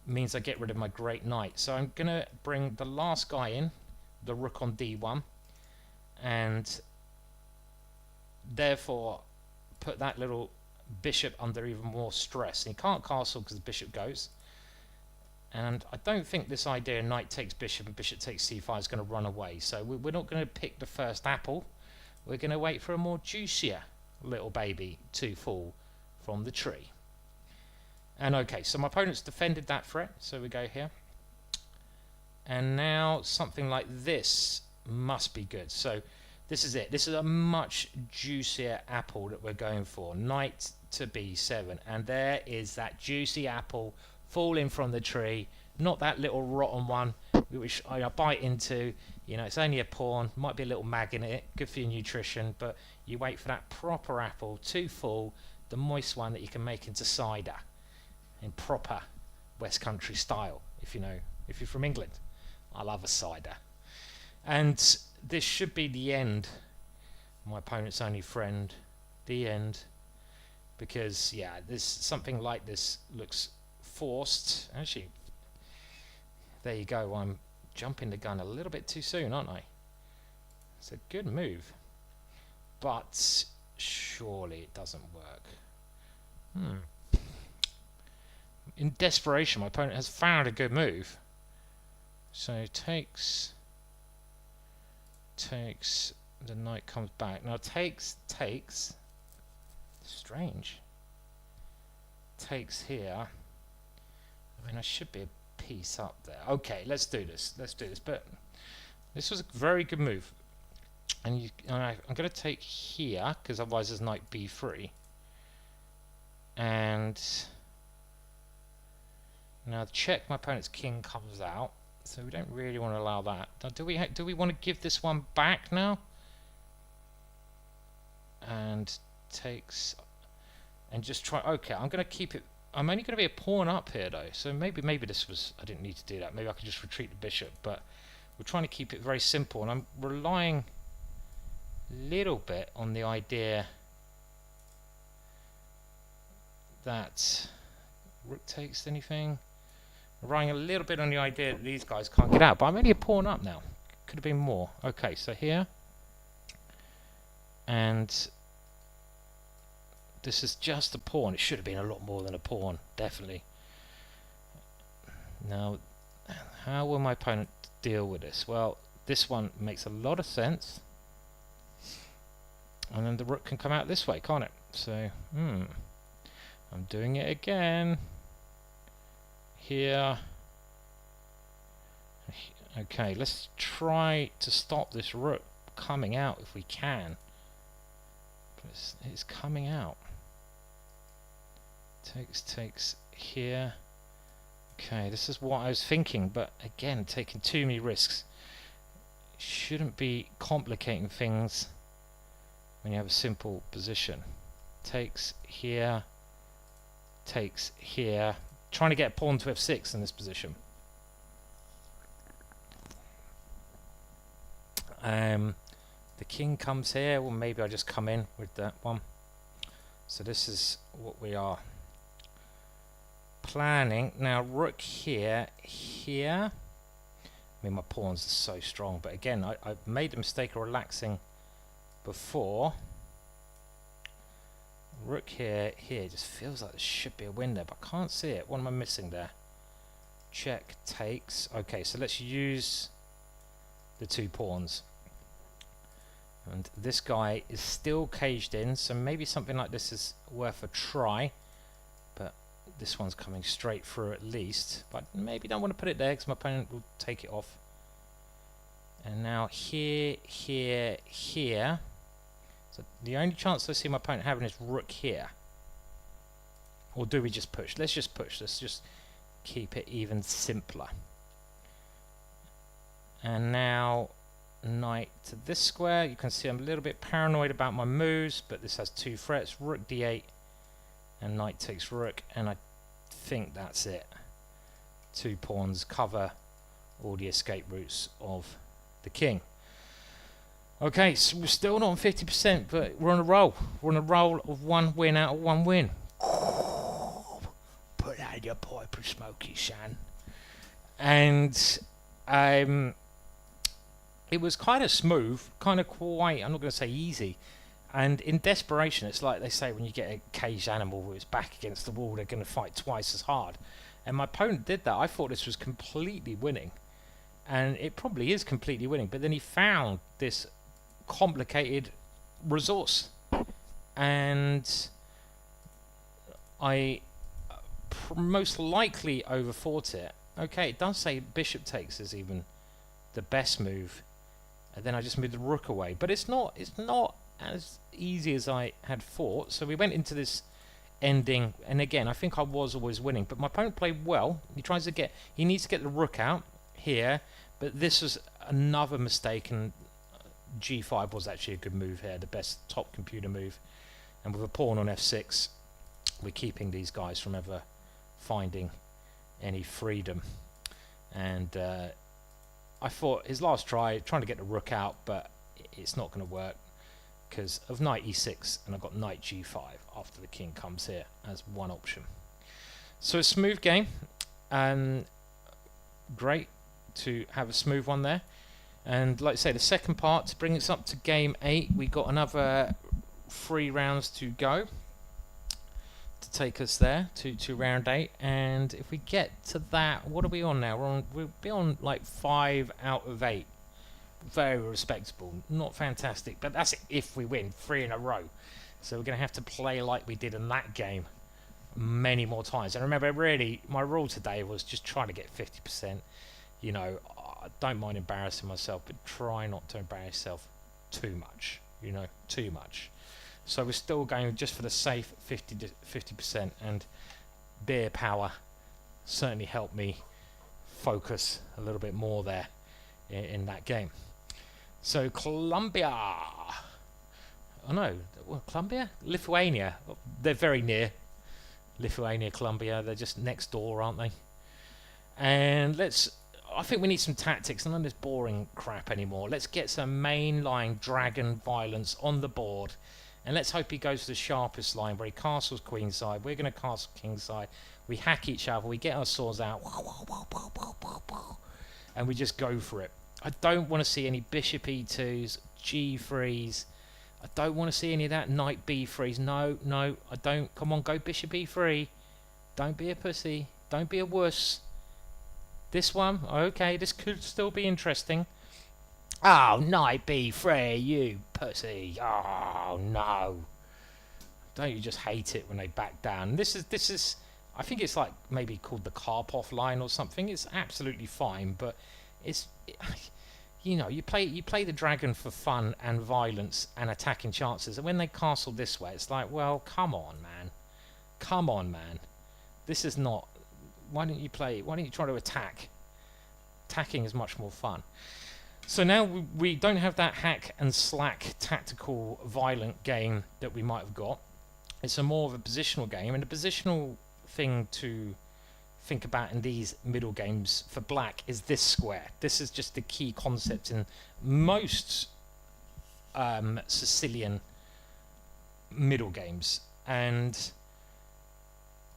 means I get rid of my great knight. So I'm going to bring the last guy in, the rook on d1, and therefore put that little bishop under even more stress. And he can't castle because the bishop goes. And I don't think this idea knight takes bishop and bishop takes c5 is going to run away. So we're not going to pick the first apple. We're going to wait for a more juicier little baby to fall from the tree. And okay, so my opponent's defended that threat. So we go here. And now something like this must be good. So This is it. This is a much juicier apple that we're going for. Knight to b7, and there is that juicy apple falling from the tree. Not that little rotten one which I bite into. You know, it's only a pawn, might be a little mag in it, good for your nutrition, but you wait for that proper apple to fall, the moist one that you can make into cider in proper West Country style, if you're from England. I love a cider. And this should be the end. My opponent's only friend. The end. Because, yeah, this something like this looks forced. Actually, there you go. I'm jumping the gun a little bit too soon, aren't I? It's a good move. But surely it doesn't work. In desperation, my opponent has found a good move. So takes, the knight comes back. Now takes, strange. Takes here. I mean, I should be a piece up there. Okay, let's do this. But this was a very good move. And I'm going to take here, because otherwise there's knight b3. And now check, my opponent's king comes out. So we don't really want to allow that. Now, do we want to give this one back now? And takes, and just try. Okay, I'm going to keep it. I'm only going to be a pawn up here though. So maybe this was, I didn't need to do that. Maybe I could just retreat the bishop. But we're trying to keep it very simple, and I'm relying a little bit on the idea that rook takes anything. Relying a little bit on the idea that these guys can't get out, but I'm only a pawn up now. Could have been more. Okay, so here, and this is just a pawn. It should have been a lot more than a pawn, definitely. Now, how will my opponent deal with this? Well, this one makes a lot of sense, and then the rook can come out this way, can't it? So, I'm doing it again. Here. Okay, let's try to stop this rook coming out if we can. But it's coming out. Takes here. Okay, this is what I was thinking, but again, taking too many risks. Shouldn't be complicating things when you have a simple position. Takes here. Takes here. Trying to get pawn to f6 in this position. The king comes here. Well, maybe I just come in with that one. So this is what we are planning. Now, rook here. I mean, my pawns are so strong. But again, I made the mistake of relaxing before. Rook here, just feels like there should be a window, but I can't see it. What am I missing there? Check, takes. Okay, so let's use the two pawns. And this guy is still caged in, so maybe something like this is worth a try. But this one's coming straight through at least. But maybe don't want to put it there because my opponent will take it off. And now here. So the only chance I see my opponent having is rook here. Or do we just push? Let's just push. Let's just keep it even simpler. And now knight to this square. You can see I'm a little bit paranoid about my moves, but this has two threats. Rook d8 and knight takes rook, and I think that's it. Two pawns cover all the escape routes of the king. Okay, so we're still not on 50%, but we're on a roll. We're on a roll of one win out of one win. Put out your pipe and smoky, son. And it was kind of smooth, kind of quite, I'm not going to say easy. And in desperation, it's like they say when you get a caged animal with its back against the wall, they're going to fight twice as hard. And my opponent did that. I thought this was completely winning. And it probably is completely winning. But then he found this complicated resource, and I most likely overthought it. Okay, it does say bishop takes is even the best move and then I just moved the rook away. But it's not as easy as I had thought. So we went into this ending, and again, I think I was always winning, but my opponent played well. He needs to get the rook out here, but this was another mistake, and g5 was actually a good move here, the best top computer move. And with a pawn on f6, we're keeping these guys from ever finding any freedom. And I thought his last trying to get the rook out, but it's not going to work because of knight e6, and I've got knight g5 after the king comes here as one option. So a smooth game, and great to have a smooth one there. And like I say, the second part, to bring us up to game 8, we got another 3 rounds to go to take us there to round 8. And if we get to that, what are we on now? We'll be on like 5 out of 8. Very respectable, not fantastic, but that's if we win 3 in a row. So we're going to have to play like we did in that game many more times. And remember, really, my rule today was just trying to get 50%. You know, I don't mind embarrassing myself, but try not to embarrass yourself too much. You know, too much. So we're still going just for the safe 50%, and beer power certainly helped me focus a little bit more there in that game. So Colombia, oh no, well, Colombia? Lithuania, they're very near. Lithuania, Colombia, they're just next door, aren't they? And I think we need some tactics, none of this boring crap anymore. Let's get some mainline dragon violence on the board, and let's hope he goes to the sharpest line where he castles queenside. We're going to castle kingside. We hack each other, we get our swords out, and we just go for it. I don't want to see any bishop e2s, g3s. I don't want to see any of that knight b3s. No, I don't. Come on, go bishop e3. Don't be a pussy. Don't be a wuss. This one, okay, this could still be interesting. Oh, knight b3, you pussy. Oh, no. Don't you just hate it when they back down? This is, I think it's like maybe called the Karpov line or something. It's absolutely fine, but you know, you play the dragon for fun and violence and attacking chances, and when they castle this way, it's like, well, come on, man. This is not. Why don't you try to attack? Attacking is much more fun. So now we don't have that hack and slack tactical violent game that we might have got. It's a more of a positional game, and the positional thing to think about in these middle games for black is this square. This is just the key concept in most Sicilian middle games, and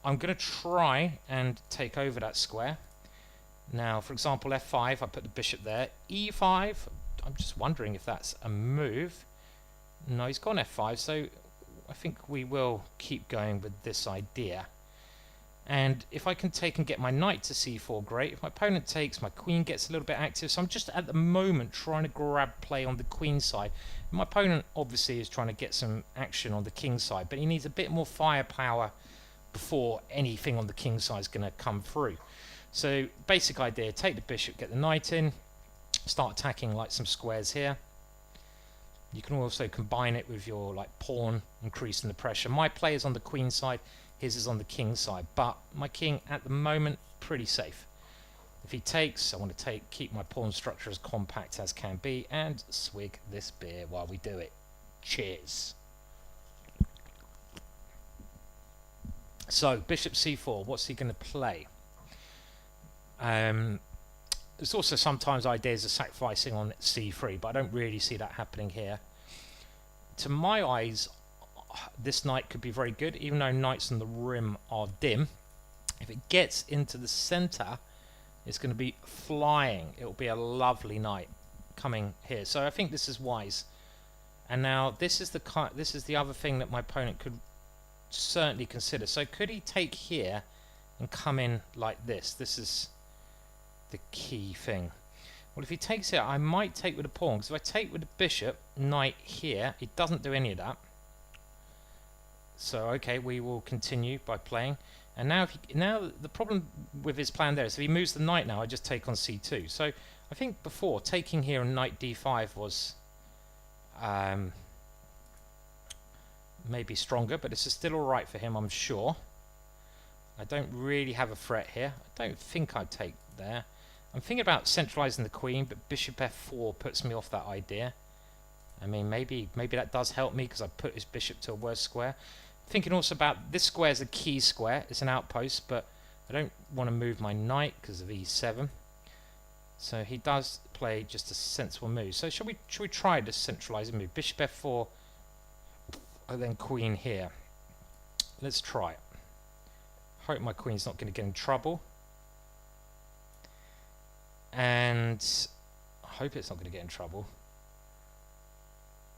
I'm going to try and take over that square. Now, for example, f5, I put the bishop there. e5, I'm just wondering if that's a move. No, he's gone f5, so I think we will keep going with this idea. And if I can take and get my knight to c4, great. If my opponent takes, my queen gets a little bit active. So I'm just at the moment trying to grab play on the queen side. My opponent obviously is trying to get some action on the king side, but he needs a bit more firepower before anything on the king side is going to come through. So basic idea, take the bishop, get the knight in, start attacking like some squares here. You can also combine it with your like pawn, increasing the pressure. My play is on the queen side, his is on the king side, but my king at the moment pretty safe. If he takes, I want to keep my pawn structure as compact as can be, and swig this beer while we do it. Cheers. So bishop c4, what's he going to play? There's also sometimes ideas of sacrificing on c3, but I don't really see that happening here. To my eyes, this knight could be very good, even though knights on the rim are dim. If it gets into the center, it's going to be flying. It will be a lovely knight coming here. So I think this is wise. And now this is the other thing that my opponent could certainly consider. So could he take here and come in like this? This is the key thing. Well, if he takes it, I might take with a pawn, because if I take with the bishop, knight here, it doesn't do any of that. So okay, we will continue by playing. And now the problem with his plan there is if he moves the knight now, I just take on c2. So I think before, taking here on knight d5 was maybe stronger, but this is still alright for him, I'm sure. I don't really have a threat here. I don't think I'd take there. I'm thinking about centralising the queen, but bishop f4 puts me off that idea. I mean, maybe that does help me because I put his bishop to a worse square. Thinking also about this square is a key square. It's an outpost, but I don't want to move my knight because of e7. So he does play just a sensible move. So should we try this centralising move? Bishop f4, and then queen here. Let's try it. Hope my queen's not going to get in trouble. And I hope it's not going to get in trouble.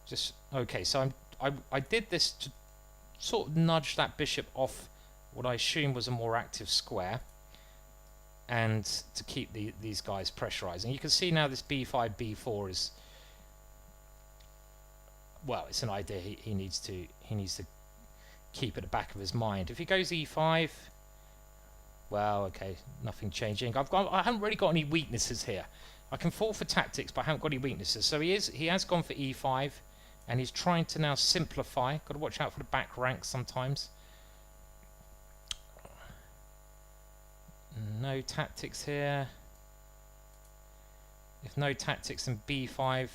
Just okay, so I did this to sort of nudge that bishop off what I assume was a more active square, and to keep these guys pressurizing. You can see now this b5 b4 is, well, it's an idea he needs to keep at the back of his mind. If he goes e5, well, okay, nothing changing. I haven't really got any weaknesses here. I can fall for tactics, but I haven't got any weaknesses. So he has gone for e5, and he's trying to now simplify. Got to watch out for the back rank sometimes. No tactics here. If no tactics, then b5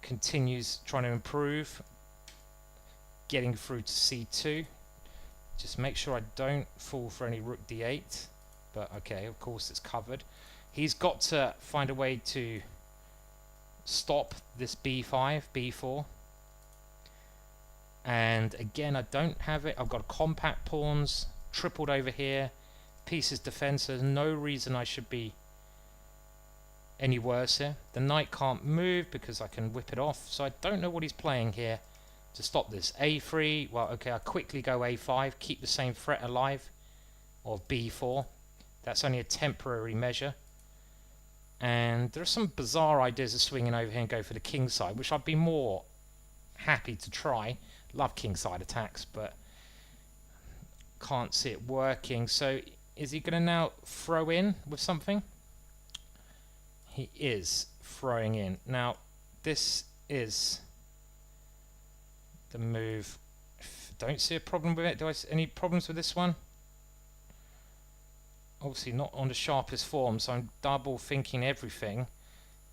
continues trying to improve, getting through to c2. Just make sure I don't fall for any rook d8. But okay, of course it's covered. He's got to find a way to stop this b5, b4. And again, I don't have it. I've got compact pawns, tripled over here. Pieces defense. There's no reason I should be any worse here. The knight can't move because I can whip it off. So I don't know what he's playing here to stop this. a3, well, okay, I quickly go a5, keep the same threat alive, or b4. That's only a temporary measure. And there are some bizarre ideas of swinging over here and go for the king side, which I'd be more happy to try. Love king side attacks, but can't see it working. So is he going to now throw in with something? He is throwing in. Now, this is the move. Don't see a problem with it. Do I see any problems with this one? Obviously not on the sharpest form, so I'm double thinking everything.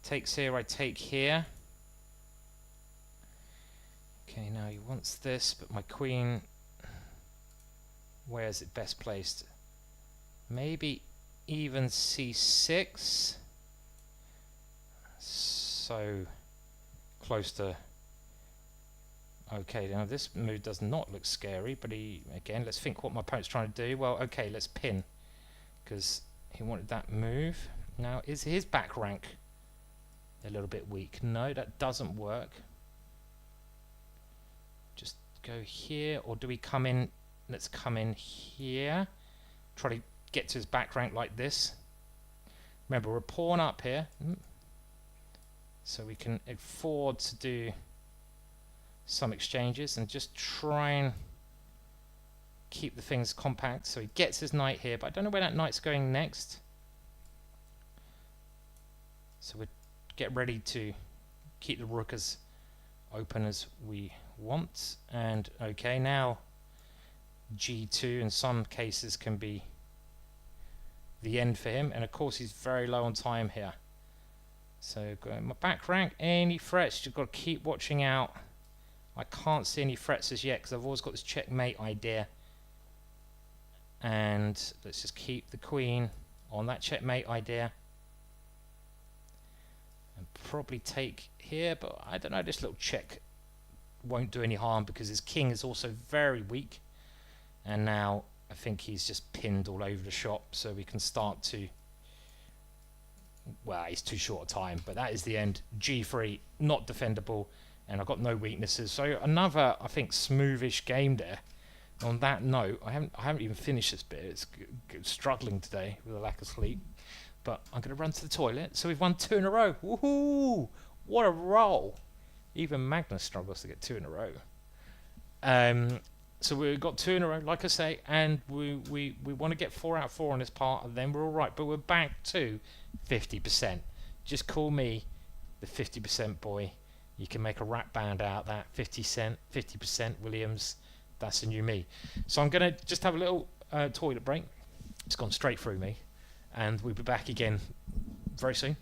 Takes here, I take here. Okay, now he wants this, but my queen, where is it best placed? Maybe even c6. So close to. Okay, now this move does not look scary, but again, let's think what my opponent's trying to do. Well, okay, let's pin, because he wanted that move. Now, is his back rank a little bit weak? No, that doesn't work. Just go here, or do we come in? Let's come in here. Try to get to his back rank like this. Remember, we're a pawn up here, so we can afford to do some exchanges and just try and keep the things compact. So he gets his knight here, but I don't know where that knight's going next. So we get ready to keep the rook as open as we want. And okay, now g2 in some cases can be the end for him, and of course he's very low on time here. So my back rank, any threats, you've got to keep watching out. I can't see any threats as yet because I've always got this checkmate idea. And let's just keep the queen on that checkmate idea. And probably take here, but I don't know, this little check won't do any harm because his king is also very weak. And now I think he's just pinned all over the shop, so we can start to. Well, he's too short a time, but that is the end. G3, not defendable. And I've got no weaknesses. So another, I think, smoothish game there. On that note, I haven't even finished this bit. It's struggling today with a lack of sleep. But I'm going to run to the toilet. So we've won 2 in a row. Woohoo! What a roll! Even Magnus struggles to get 2 in a row. So we've got 2 in a row, like I say, and we want to get 4 out of 4 on this part, and then we're all right. But we're back to 50%. Just call me the 50% boy. You can make a rap band out of that. 50% Williams. That's the new me. So I'm going to just have a little toilet break. It's gone straight through me. And we'll be back again very soon.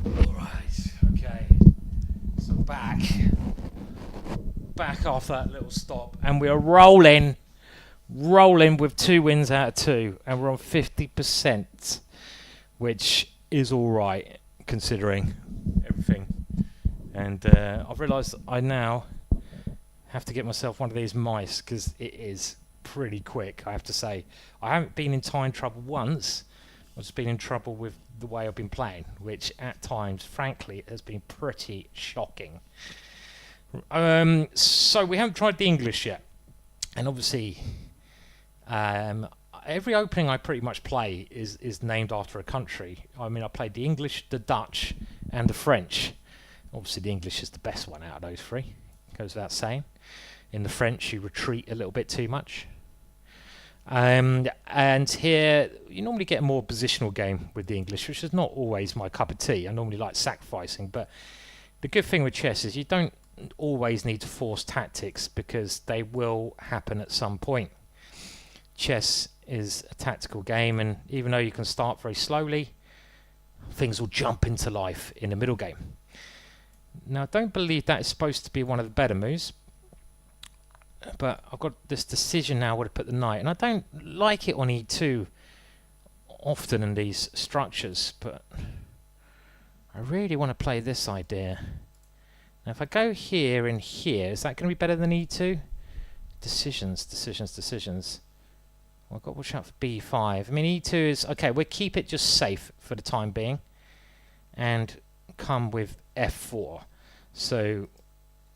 Alright, okay. So back off that little stop, and we're rolling with 2 wins out of 2, and we're on 50%, which is alright considering everything. And I've realised I now have to get myself one of these mice because it is pretty quick, I have to say. I haven't been in time trouble once. I've just been in trouble with the way I've been playing, which at times, frankly, has been pretty shocking. So we haven't tried the English yet, and obviously every opening I pretty much play is named after a country. I mean, I played the English, the Dutch, and the French. Obviously the English is the best one out of those 3, goes without saying. In the French you retreat a little bit too much. And here you normally get a more positional game with the English, which is not always my cup of tea. I normally like sacrificing, but the good thing with chess is you don't always need to force tactics because they will happen at some point. Chess is a tactical game, and even though you can start very slowly, things will jump into life in the middle game. Now, I don't believe that is supposed to be one of the better moves, but I've got this decision now where to put the knight, and I don't like it on e2 often in these structures, but I really want to play this idea. Now if I go here and here, is that going to be better than e2? Decisions. Well, I've got to watch out for b5. I mean, e2 is okay. We'll keep it just safe for the time being and come with f4. So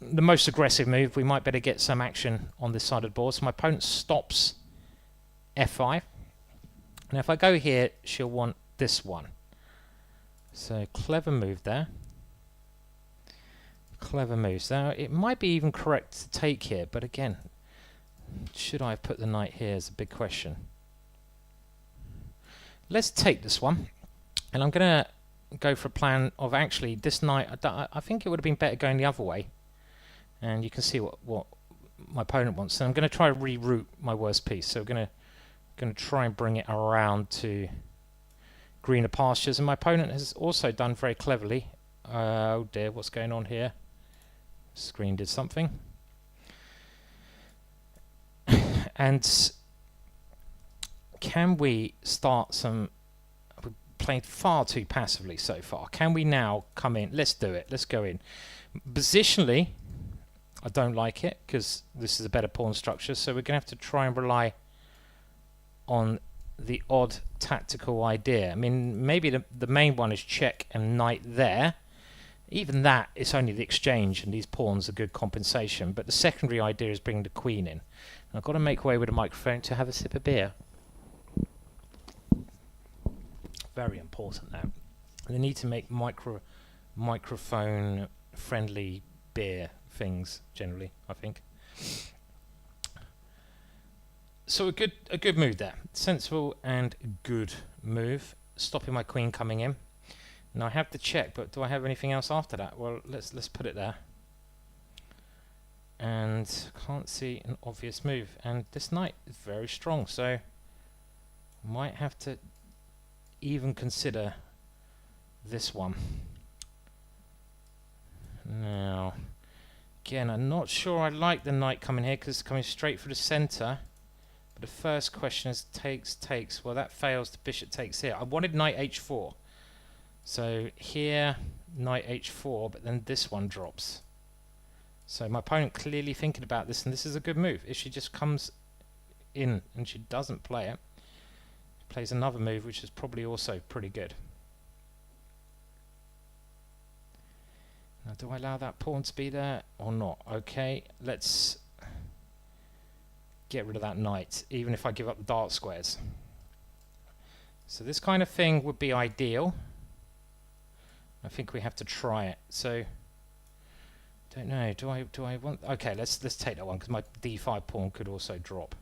the most aggressive move, we might better get some action on this side of the board. So my opponent stops f5. Now if I go here, she'll want this one. So clever move there. Clever moves. Now it might be even correct to take here, but again, should I have put the knight here is a big question. Let's take this one, and I'm going to go for a plan of actually this knight. I think it would have been better going the other way, and you can see what my opponent wants. So I'm going to try to reroute my worst piece. So we're going to try and bring it around to greener pastures, and my opponent has also done very cleverly. Oh dear, what's going on here? Screen did something. And can we start some... We've played far too passively so far. Can we now come in? Let's do it. Let's go in. Positionally, I don't like it because this is a better pawn structure, so we're going to have to try and rely on the odd tactical idea. I mean, maybe the main one is check and knight there. Even that, it's only the exchange, and these pawns are good compensation. But the secondary idea is bringing the queen in. And I've got to make way with a microphone to have a sip of beer. Very important now. They need to make microphone-friendly beer things generally, I think. So a good move there, sensible and good move, stopping my queen coming in. Now I have the check, but do I have anything else after that? Well, let's put it there. And can't see an obvious move. And this knight is very strong, so might have to even consider this one. Now, again, I'm not sure I like the knight coming here because it's coming straight for the center. But the first question is takes. Well, that fails. The bishop takes here. I wanted knight h4. So here, knight h4, but then this one drops. So my opponent clearly thinking about this, and this is a good move. If she just comes in and she doesn't play it, she plays another move, which is probably also pretty good. Now, do I allow that pawn to be there or not? Okay, let's get rid of that knight, even if I give up the dark squares. So this kind of thing would be ideal. I think we have to try it. So, don't know. Do I want? Okay, let's take that one because my d5 pawn could also drop.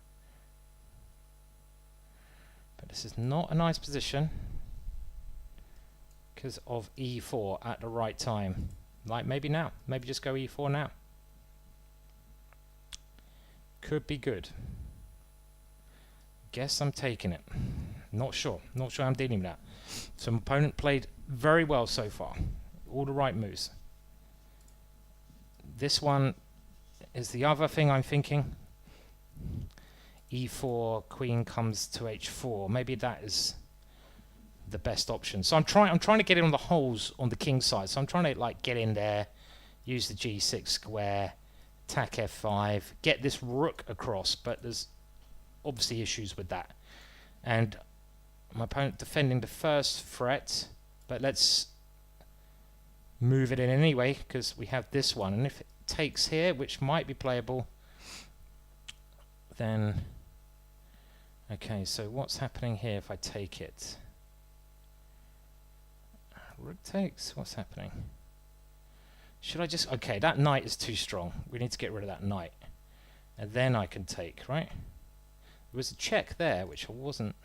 But this is not a nice position because of e4 at the right time. Like maybe now. Maybe just go e4 now. Could be good. Guess I'm taking it. Not sure. Not sure I'm dealing with that. So my opponent played very well so far. All the right moves. This one is the other thing I'm thinking. e4, queen comes to h4. Maybe that is the best option. So I'm trying to get in on the holes on the king side. So I'm trying to like get in there, use the g6 square, attack f5, get this rook across, but there's obviously issues with that. And my opponent defending the first threat, but let's move it in anyway because we have this one, and if it takes here, which might be playable, then okay, so what's happening here if I take it? Rook takes, what's happening? Should I just, okay, that knight is too strong. We need to get rid of that knight. And then I can take, right? There was a check there, which I wasn't.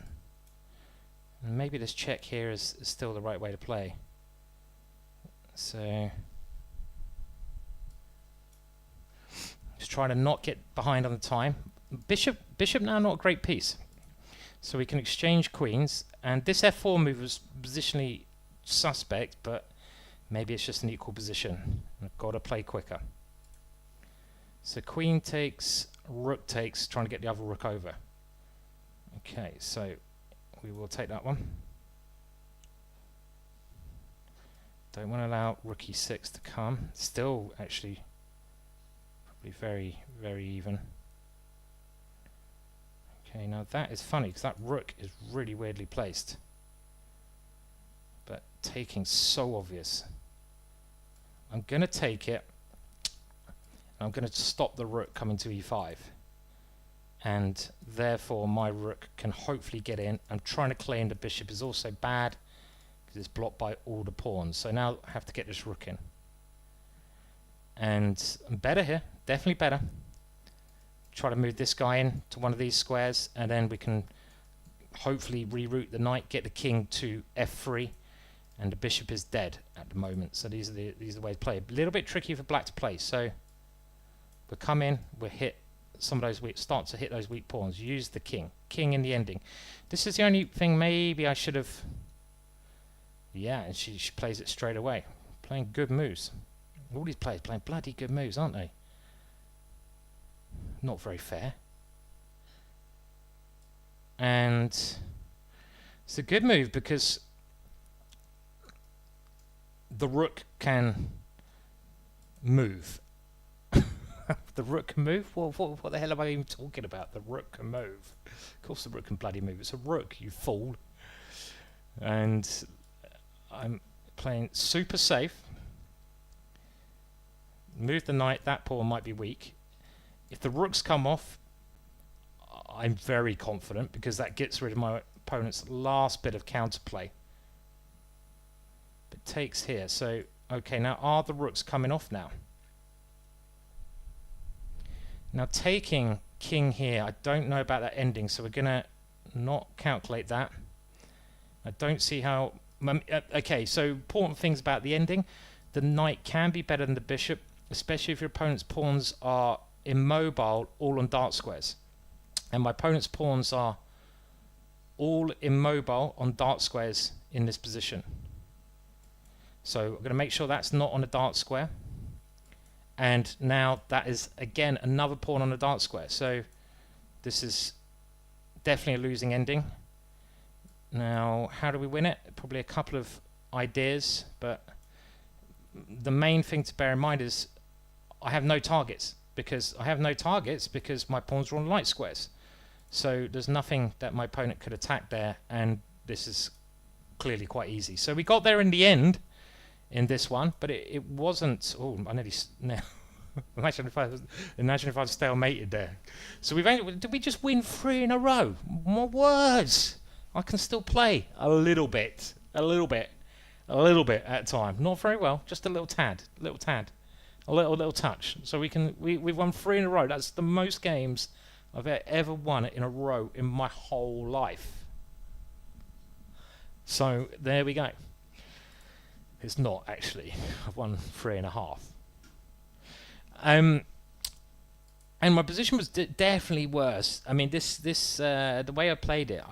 And maybe this check here is still the right way to play. So, just trying to not get behind on the time. Bishop now not a great piece. So we can exchange queens. And this f4 move was positionally suspect, but maybe it's just an equal position. I've got to play quicker. So queen takes, rook takes, trying to get the other rook over. Okay, so we will take that one. Don't want to allow rook e6 to come. Still, actually, probably very, very even. Okay, now that is funny because that rook is really weirdly placed. But taking so obvious. I'm going to take it. I'm going to stop the rook coming to e5. And therefore my rook can hopefully get in. I'm trying to claim the bishop is also bad because it's blocked by all the pawns. So now I have to get this rook in. And I'm better here. Definitely better. Try to move this guy in to one of these squares, and then we can hopefully reroute the knight, get the king to f3, and the bishop is dead at the moment. So these are the ways to play. A little bit tricky for black to play. So we'll come in, we'll hit some of those start to hit those weak pawns. Use the king in the ending. This is the only thing maybe I should have. Yeah, and she plays it straight away. Playing good moves. All these players playing bloody good moves, aren't they? Not very fair. And it's a good move because the rook can move. The rook can move? What the hell am I even talking about? The rook can move. Of course the rook can bloody move. It's a rook, you fool. And I'm playing super safe. Move the knight. That pawn might be weak. If the rooks come off, I'm very confident because that gets rid of my opponent's last bit of counterplay. But takes here. So, okay, now are the rooks coming off now? Now taking king here, I don't know about that ending, so we're going to not calculate that. I don't see how... okay, so important things about the ending. The knight can be better than the bishop, especially if your opponent's pawns are immobile, all on dart squares. And my opponent's pawns are all immobile on dart squares in this position. So I'm going to make sure that's not on a dart square. And now that is again another pawn on a dart square. So this is definitely a losing ending. Now how do we win it? Probably a couple of ideas, but the main thing to bear in mind is I have no targets because my pawns are on light squares. So there's nothing that my opponent could attack there, and this is clearly quite easy. So we got there in the end in this one, but it wasn't. Oh, I nearly now. Imagine if I stalemated there. So did we just win 3 in a row? More words. I can still play a little bit at a time. Not very well, just a little tad, a little touch. So we've won 3 in a row. That's the most games I've ever won in a row in my whole life. So there we go. It's not actually. I've won 3.5. And my position was definitely worse. I mean, the way I played it,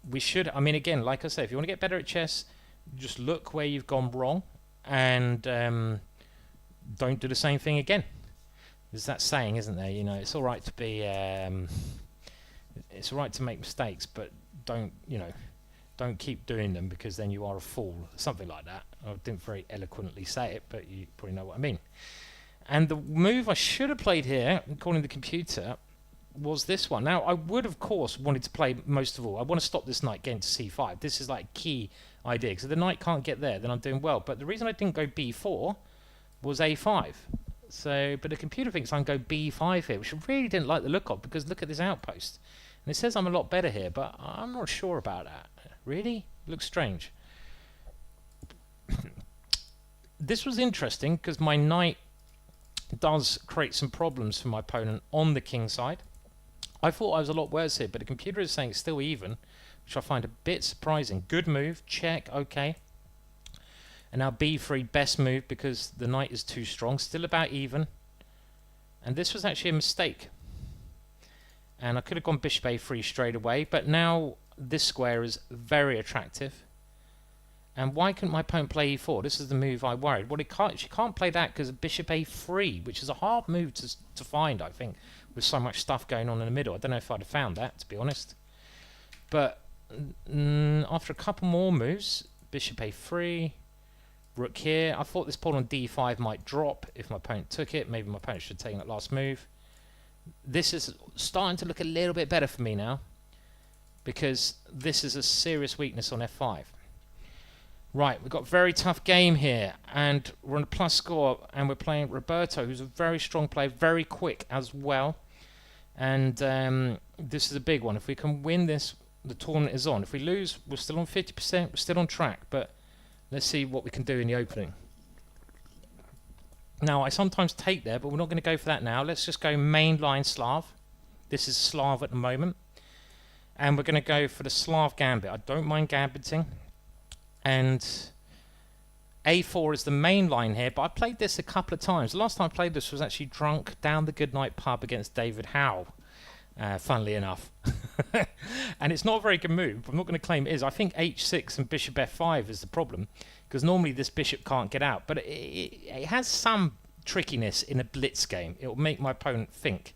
we should. I mean, again, like I say, if you want to get better at chess, just look where you've gone wrong, and don't do the same thing again. There's that saying, isn't there? You know, it's all right to be. It's all right to make mistakes, but don't keep doing them because then you are a fool. Something like that. I didn't very eloquently say it, but you probably know what I mean. And the move I should have played here, according to the computer, was this one. Now, I would, of course, wanted to play most of all. I want to stop this knight getting to c5. This is like a key idea, because if the knight can't get there, then I'm doing well. But the reason I didn't go b4 was a5. So, but the computer thinks I can go b5 here, which I really didn't like the look of, because look at this outpost. And it says I'm a lot better here, but I'm not sure about that. Really? Looks strange. This was interesting, because my knight does create some problems for my opponent on the king side. I thought I was a lot worse here, but the computer is saying it's still even, which I find a bit surprising. Good move, check, okay. And now b3, best move, because the knight is too strong, still about even. And this was actually a mistake. And I could have gone bishop a3 straight away, but now this square is very attractive. And why couldn't my opponent play e4? This is the move I worried. Well, she can't play that because of bishop a3, which is a hard move to find, I think, with so much stuff going on in the middle. I don't know if I'd have found that, to be honest. But after a couple more moves, bishop a3, rook here. I thought this pawn on d5 might drop if my opponent took it. Maybe my opponent should have taken that last move. This is starting to look a little bit better for me now, because this is a serious weakness on f5. Right, we've got a very tough game here, and we're on a plus score, and we're playing Roberto, who's a very strong player, very quick as well. And this is a big one. If we can win this, the tournament is on. If we lose, we're still on 50%, we're still on track, but let's see what we can do in the opening. Now, I sometimes take there, but we're not going to go for that now. Let's just go mainline Slav. This is Slav at the moment. And we're going to go for the Slav gambit. I don't mind gambiting. And a4 is the main line here, but I played this a couple of times. The last time I played this was actually drunk down the Goodnight pub against David Howe, funnily enough. And it's not a very good move. I'm not going to claim it is. I think h6 and bishop f5 is the problem, because normally this bishop can't get out. But it has some trickiness in a blitz game. It will make my opponent think.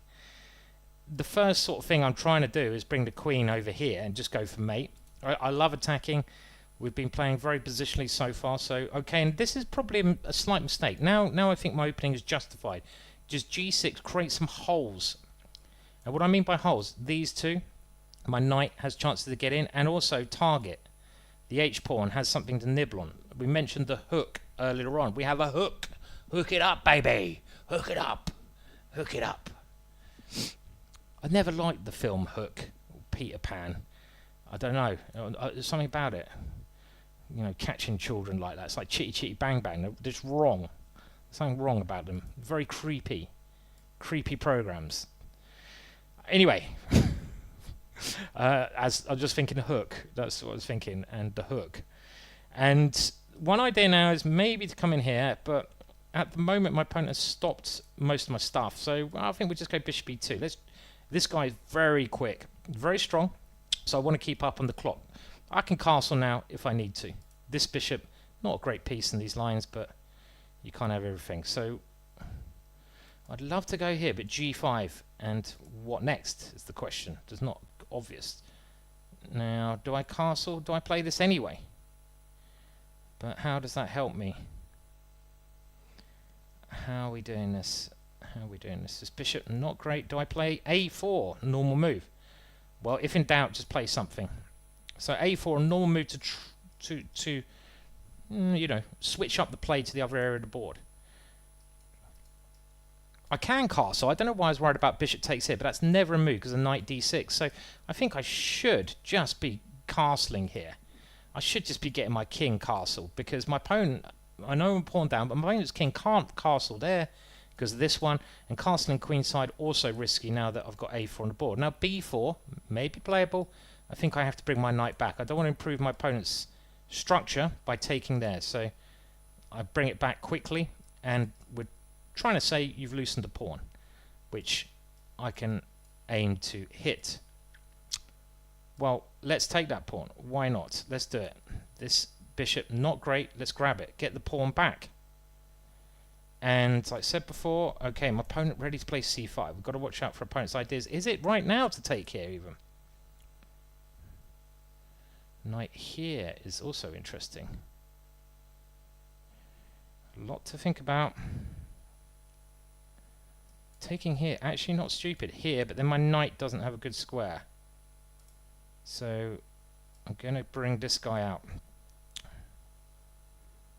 The first sort of thing I'm trying to do is bring the queen over here and just go for mate. I love attacking. We've been playing very positionally so far, so okay, and this is probably a slight mistake. Now I think my opening is justified. just g6, create some holes. And what I mean by holes, these two, my knight has chances to get in, and also target. The h-pawn has something to nibble on. We mentioned the hook earlier on. We have a hook. Hook it up, baby. Hook it up. Hook it up. I never liked the film Hook, Peter Pan. I don't know. There's something about it. You know, catching children like that. It's like Chitty Chitty Bang Bang. They're just wrong. There's something wrong about them. Very creepy. Creepy programs. Anyway. As I was just thinking Hook. That's what I was thinking. And the hook. And one idea now is maybe to come in here, but at the moment my opponent has stopped most of my stuff. So I think we'll just go bishop e2. This guy is very quick. Very strong. So I want to keep up on the clock. I can castle now if I need to. This bishop, not a great piece in these lines, but you can't have everything. So I'd love to go here, but g5. And what next is the question. It's not obvious. Now, do I castle? Do I play this anyway? But how does that help me? How are we doing this? How are we doing this? This bishop, not great. Do I play a4? Normal move. Well, if in doubt, just play something. So a4, a normal move to you know, switch up the play to the other area of the board. I can castle. I don't know why I was worried about bishop takes here, but that's never a move because of knight d6. So I think I should just be castling here. I should just be getting my king castle because my opponent, I know I'm pawn down, but my opponent's king can't castle there because of this one, and castling queenside also risky now that I've got a4 on the board. Now b4 may be playable. I think I have to bring my knight back. I don't want to improve my opponent's structure by taking there, so I bring it back quickly, and we're trying to say you've loosened the pawn, which I can aim to hit. Well, let's take that pawn. Why not? Let's do it. This bishop, not great. Let's grab it. Get the pawn back. And like I said before, okay, my opponent ready to play c5. We've got to watch out for opponent's ideas. Is it right now to take here even? Knight here is also interesting. A lot to think about. Taking here, actually not stupid here, but then my knight doesn't have a good square. So I'm going to bring this guy out.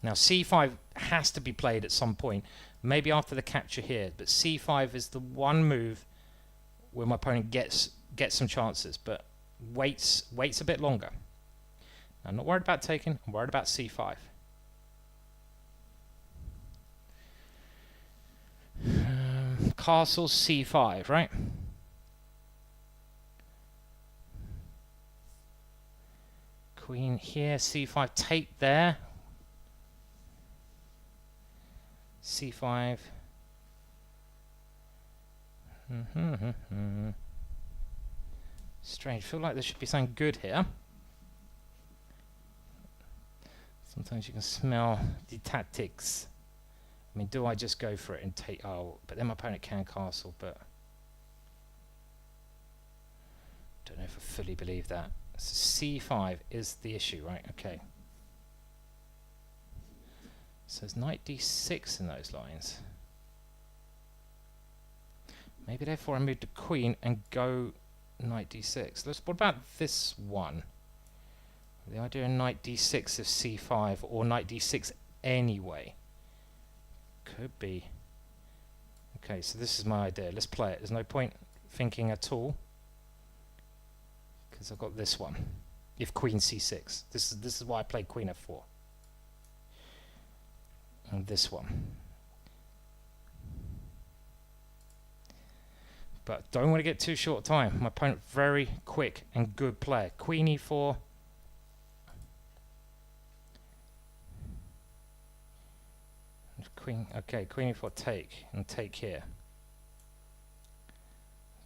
Now c5 has to be played at some point, maybe after the capture here, but c5 is the one move where my opponent gets some chances, but waits a bit longer. Now, I'm not worried about taking, I'm worried about c5. Castle c5, right? Queen here, c5, take there. c5. Strange. Feel like there should be something good here. Sometimes you can smell the tactics. I mean, do I just go for it and take... Oh, but then my opponent can castle, but... Don't know if I fully believe that. So c5 is the issue, right? Okay. So there's knight d6 in those lines. Maybe therefore I move the queen and go knight d6. What about this one? The idea of knight d6 of c5 or knight d6 anyway. Could be. Okay, so this is my idea. Let's play it. There's no point thinking at all because I've got this one. If queen c6. This is why I played queen f4. And this one. But don't want to get too short time. My opponent very quick and good player. Queen e4. Queen, okay, queen e4 take, and take here.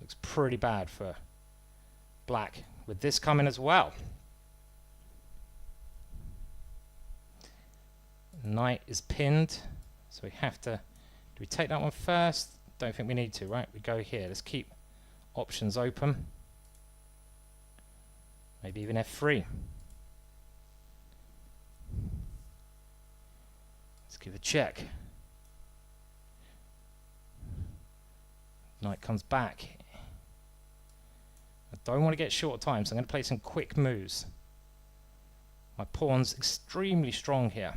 Looks pretty bad for black, with this coming as well. Knight is pinned, so we have to... Do we take that one first? Don't think we need to, right? We go here. Let's keep options open. Maybe even f3. Let's give a check. Knight comes back. I don't want to get short time, so I'm going to play some quick moves. My pawn's extremely strong here.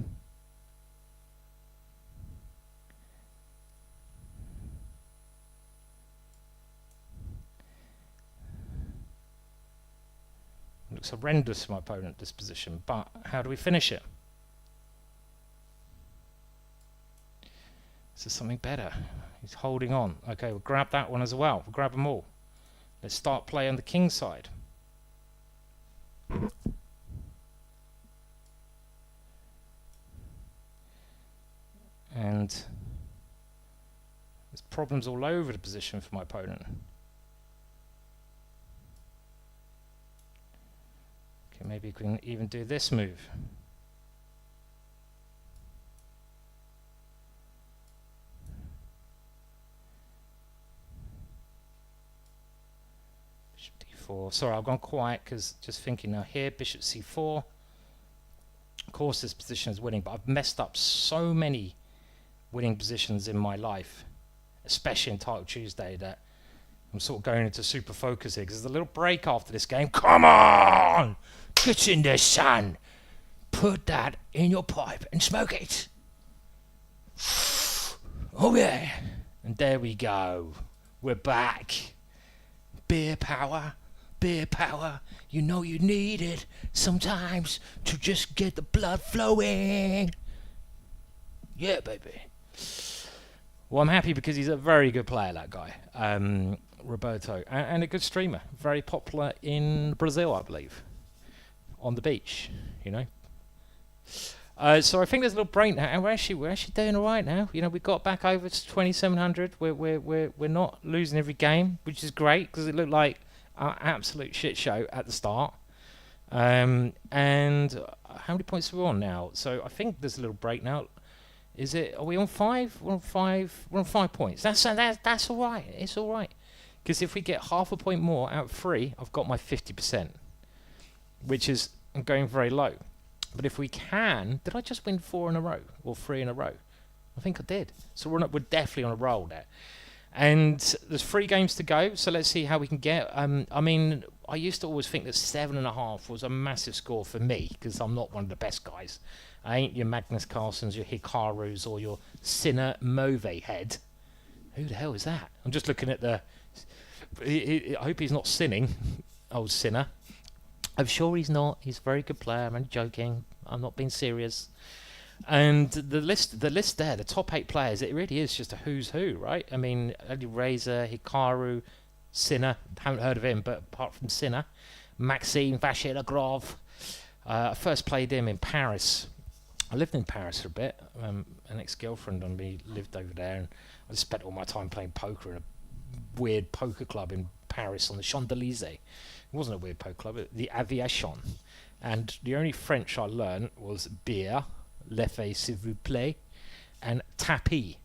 Looks horrendous for my opponent, this position, but how do we finish it? Is there something better? He's holding on. Okay, we'll grab that one as well. We'll grab them all. Let's start play on the king side. And there's problems all over the position for my opponent. Okay, maybe we can even do this move. Bishop d4. Sorry, I've gone quiet because just thinking now here, bishop c4. Of course this position is winning, but I've messed up so many winning positions in my life, especially in Title Tuesday, that I'm sort of going into super focus here because there's a little break after this game. Come on! Get in there, son! Put that in your pipe and smoke it! Oh yeah! And there we go. We're back. Beer power. Beer power. You know you need it sometimes to just get the blood flowing. Yeah, baby. Well, I'm happy because he's a very good player, that guy. Roberto. And a good streamer. Very popular in Brazil, I believe. On the beach, you know. So I think there's a little break now. And where's she doing all right now? You know, we got back over to 2,700. We're not losing every game, which is great because it looked like an absolute shit show at the start. And how many points are we on now? So I think there's a little break now. Is it? Are we on 5? We're on 5. We're on 5 points. That's all right. It's all right. Because if we get half a point more out of 3, I've got my 50%, which is going very low. But if we can, did I just win 4 in a row or 3 in a row? I think I did. So we're definitely on a roll there. And there's 3 games to go. So let's see how we can get. I mean, I used to always think that 7.5 was a massive score for me because I'm not one of the best guys. I ain't your Magnus Carlsens, your Hikarus, or your Sinner Move head. Who the hell is that? I'm just looking at the... I hope he's not sinning, old Sinner. I'm sure he's not. He's a very good player. I'm only joking. I'm not being serious. And the list there, the top 8 players, it really is just a who's who, right? I mean, only Razor, Hikaru, Sinner. Haven't heard of him, but apart from Sinner, Maxime Vachier-Lagrave. I first played him in Paris. I lived in Paris for a bit. An ex-girlfriend on me lived over there, and I just spent all my time playing poker in a weird poker club in Paris on the Champs-Élysées. It wasn't a weird poker club, the Aviation. And the only French I learned was beer, l'effet s'il vous plaît, and tapis.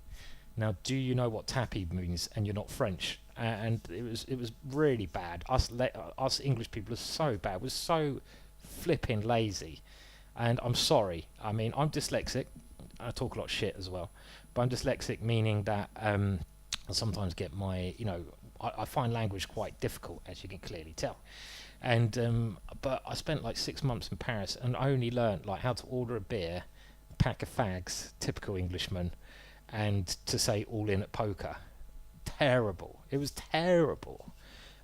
Now, do you know what tapis means? And you're not French. And it was really bad. Us English people are so bad. We're so flipping lazy. And I'm sorry. I mean, I'm dyslexic. I talk a lot of shit as well. But I'm dyslexic, meaning that I sometimes get my, I find language quite difficult, as you can clearly tell. And but I spent like 6 months in Paris and I only learnt like how to order a beer, a pack of fags, typical Englishman, and to say all in at poker. Terrible. It was terrible.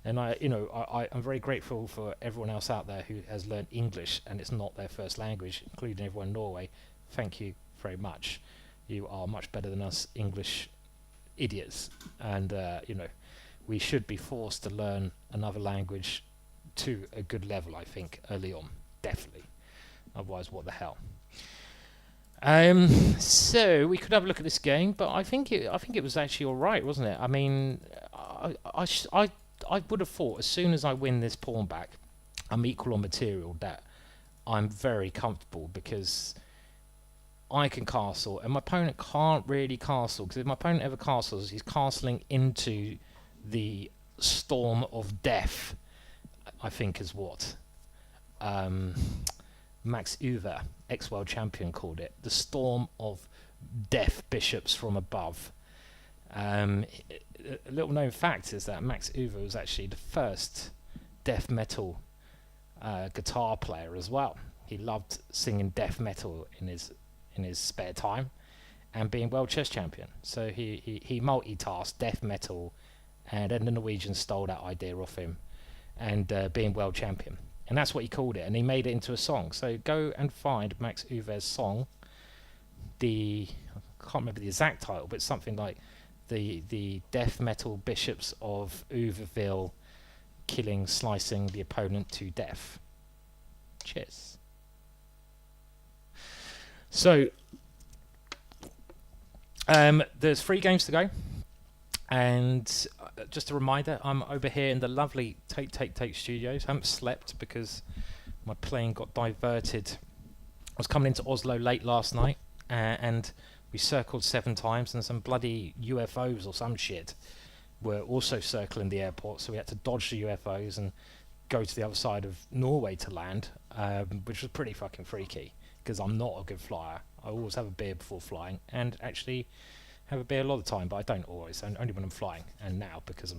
And I'm very grateful for everyone else out there who has learned English and it's not their first language, including everyone in Norway. Thank you very much. You are much better than us English idiots. And, we should be forced to learn another language to a good level, I think, early on. Definitely. Otherwise, what the hell? So we could have a look at this game, but I think it was actually all right, wasn't it? I mean, I would have thought as soon as I win this pawn back, I'm equal on material, that I'm very comfortable because I can castle and my opponent can't really castle, because if my opponent ever castles, he's castling into the storm of death, I think is what Max Uwe, ex-world champion, called it. The storm of death bishops from above. A little known fact is that Max Uwe was actually the first death metal guitar player as well. He loved singing death metal in his spare time and being world chess champion. So he multitasked death metal, and then the Norwegians stole that idea off him, and being world champion. And that's what he called it, and he made it into a song. So go and find Max Uwe's song. I can't remember the exact title, but it's something like the death metal bishops of Uverville slicing the opponent to death. Cheers. So there's 3 games to go, and just a reminder, I'm over here in the lovely Take studios. I haven't slept because my plane got diverted. I was coming into Oslo late last night, and we circled 7 times, and some bloody UFOs or some shit were also circling the airport, so we had to dodge the UFOs and go to the other side of Norway to land, which was pretty fucking freaky, because I'm not a good flyer. I always have a beer before flying, and actually have a beer a lot of the time, but I don't always, and only when I'm flying, and now because I'm,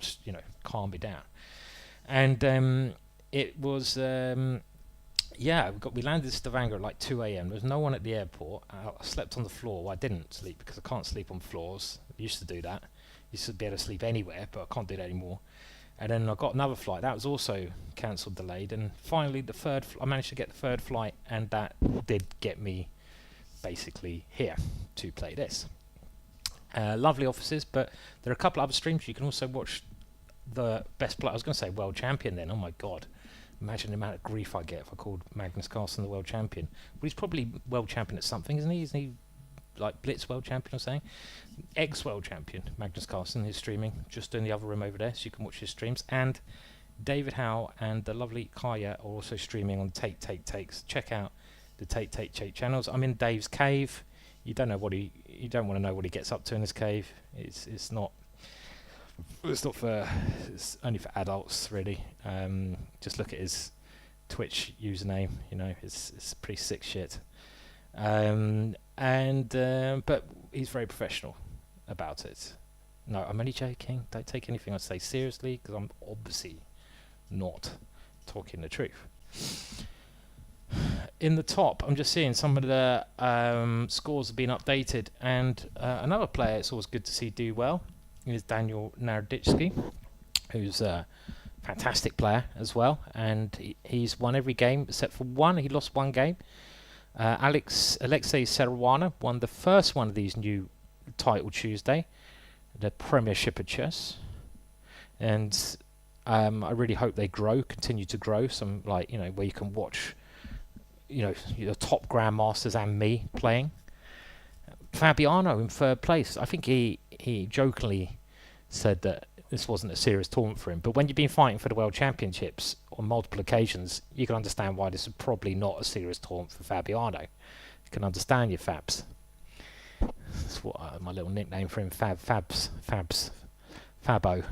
calm me down. And it was... we landed in Stavanger at like 2 a.m. There was no one at the airport. I slept on the floor. Well, I didn't sleep because I can't sleep on floors. I used to do that. Used to be able to sleep anywhere, but I can't do that anymore. And then I got another flight. That was also cancelled, delayed. And finally, I managed to get the 3rd flight, and that did get me basically here to play this. Lovely offices, but there are a couple other streams. You can also watch the best player. I was going to say world champion then. Oh my god. Imagine the amount of grief I get if I called Magnus Carlsen the world champion. Well, he's probably world champion at something, isn't he? Isn't he like Blitz world champion or something? Ex-world champion Magnus Carlsen is streaming just in the other room over there, so you can watch his streams. And David Howe and the lovely Kaya are also streaming on Takes. Check out the Take channels. I'm in Dave's cave. You don't want to know what he gets up to in his cave. It's only for adults, really. Just look at his Twitch username. It's pretty sick shit. But he's very professional about it. No, I'm only joking. Don't take anything I say seriously, because I'm obviously not talking the truth. In the top, I'm just seeing some of the scores have been updated, and another player it's always good to see do well is Daniel Naroditsky, who's a fantastic player as well, and he's won every game except for one. He lost one game. Alexei Seruana won the first one of these new title Tuesday, the Premiership of Chess, and I really hope they continue to grow. Some where you can watch, the top grandmasters and me playing. Fabiano in 3rd place. I think he jokingly said that this wasn't a serious tournament for him, but when you've been fighting for the World Championships on multiple occasions, you can understand why this is probably not a serious tournament for Fabiano. You can understand your Fabs. That's what my little nickname for him, Fabs. Fabo.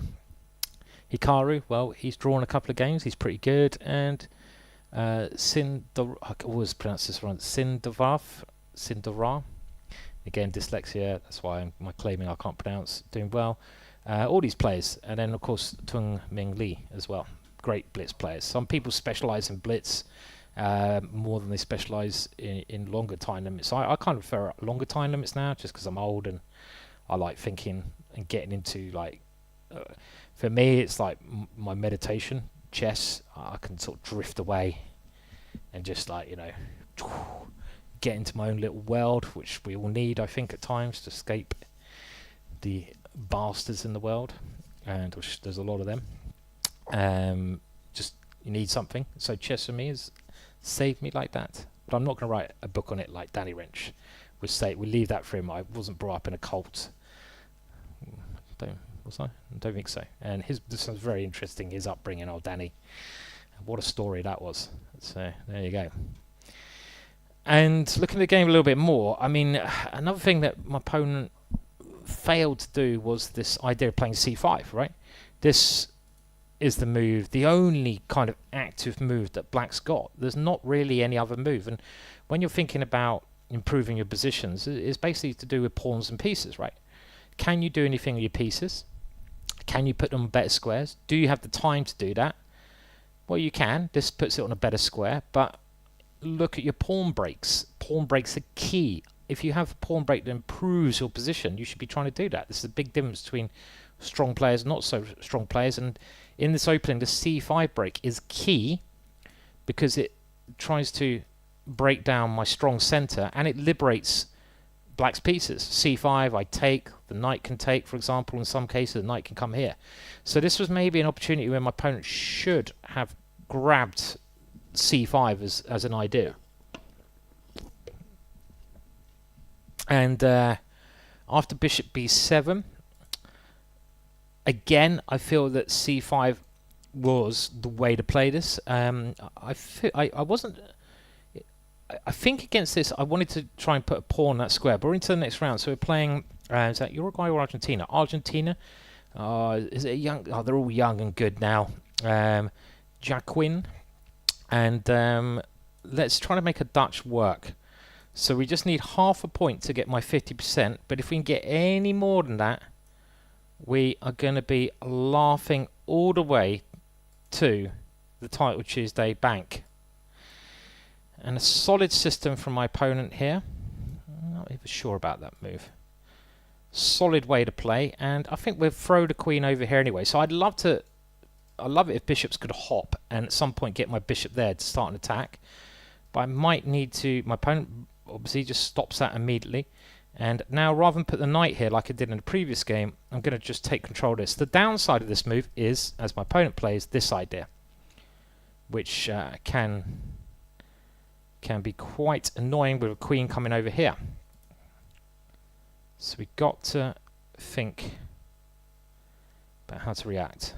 Hikaru, well, he's drawn a couple of games. He's pretty good. And I always pronounce this wrong. Sindara. Again, dyslexia. That's why I'm claiming I can't pronounce. Doing well. All these players. And then, of course, Tung Ming Lee as well. Great Blitz players. Some people specialise in Blitz more than they specialise in longer time limits. I kind of prefer longer time limits now, just because I'm old and I like thinking and getting into, for me, it's like my meditation. Chess, I can sort of drift away and just get into my own little world, which we all need, I think, at times to escape the bastards in the world, and which there's a lot of them. Just you need something. So chess for me has saved me like that. But I'm not going to write a book on it like Danny Wrench would say. We leave that for him. I wasn't brought up in a cult. Was I? I don't think so. And this was very interesting, his upbringing, old Danny. What a story that was. So there you go. And looking at the game a little bit more, I mean, another thing that my opponent failed to do was this idea of playing c5, right? This is the move, the only kind of active move that black's got. There's not really any other move. And when you're thinking about improving your positions, it's basically to do with pawns and pieces, right? can you do anything with your pieces? Can you put them on better squares? Do you have the time to do that? Well, you can. This puts it on a better square, but look at your pawn breaks. Pawn breaks are key. If you have a pawn break that improves your position, you should be trying to do that. This is a big difference between strong players and not so strong players. And in this opening, the c5 break is key because it tries to break down my strong center and it liberates black's pieces. c5, I take, the knight can take, for example. In some cases, the knight can come here. So this was maybe an opportunity where my opponent should have grabbed c5 as an idea. And after bishop b7, again, I feel that c5 was the way to play this. I think against this, I wanted to try and put a pawn on that square, but we're into the next round. So we're playing, is that Uruguay or Argentina? Argentina. Is it a young? Oh, they're all young and good now. Jacquin. And let's try to make a Dutch work. So we just need half a point to get my 50%. But if we can get any more than that, we are going to be laughing all the way to the Title Tuesday bank. And a solid system from my opponent here. I'm not even sure about that move. Solid way to play. And I think we'll throw the queen over here anyway. So I'd love it if bishops could hop and at some point get my bishop there to start an attack. But I might need to... My opponent obviously just stops that immediately. And now rather than put the knight here like I did in the previous game, I'm going to just take control of this. The downside of this move is, as my opponent plays, this idea. Which can be quite annoying with a queen coming over here. So we've got to think about how to react.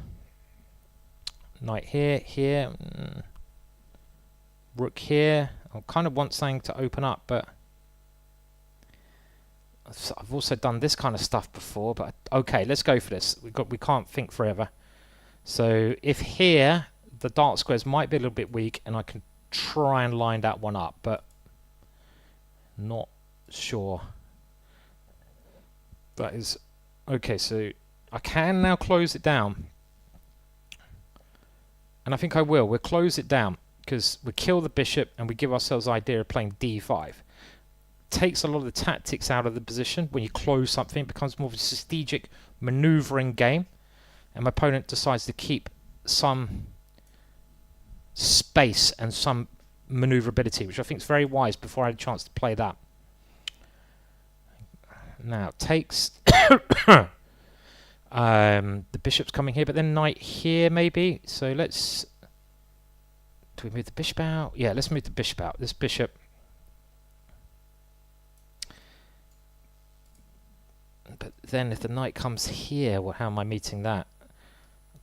Knight here, rook here. I kind of want something to open up, but I've also done this kind of stuff before. But okay, let's go for this. We can't think forever. So if here the dark squares might be a little bit weak, and I can try and line that one up, but not sure. That is okay. So I can now close it down. And I think I will. We'll close it down because we kill the bishop and we give ourselves the idea of playing d5. Takes a lot of the tactics out of the position. When you close something, it becomes more of a strategic maneuvering game. And my opponent decides to keep some space and some maneuverability, which I think is very wise before I had a chance to play that. Now, takes... the bishop's coming here, but then knight here maybe. So let's... Do we move the bishop out? Yeah, let's move the bishop out. This bishop... But then if the knight comes here, well, how am I meeting that?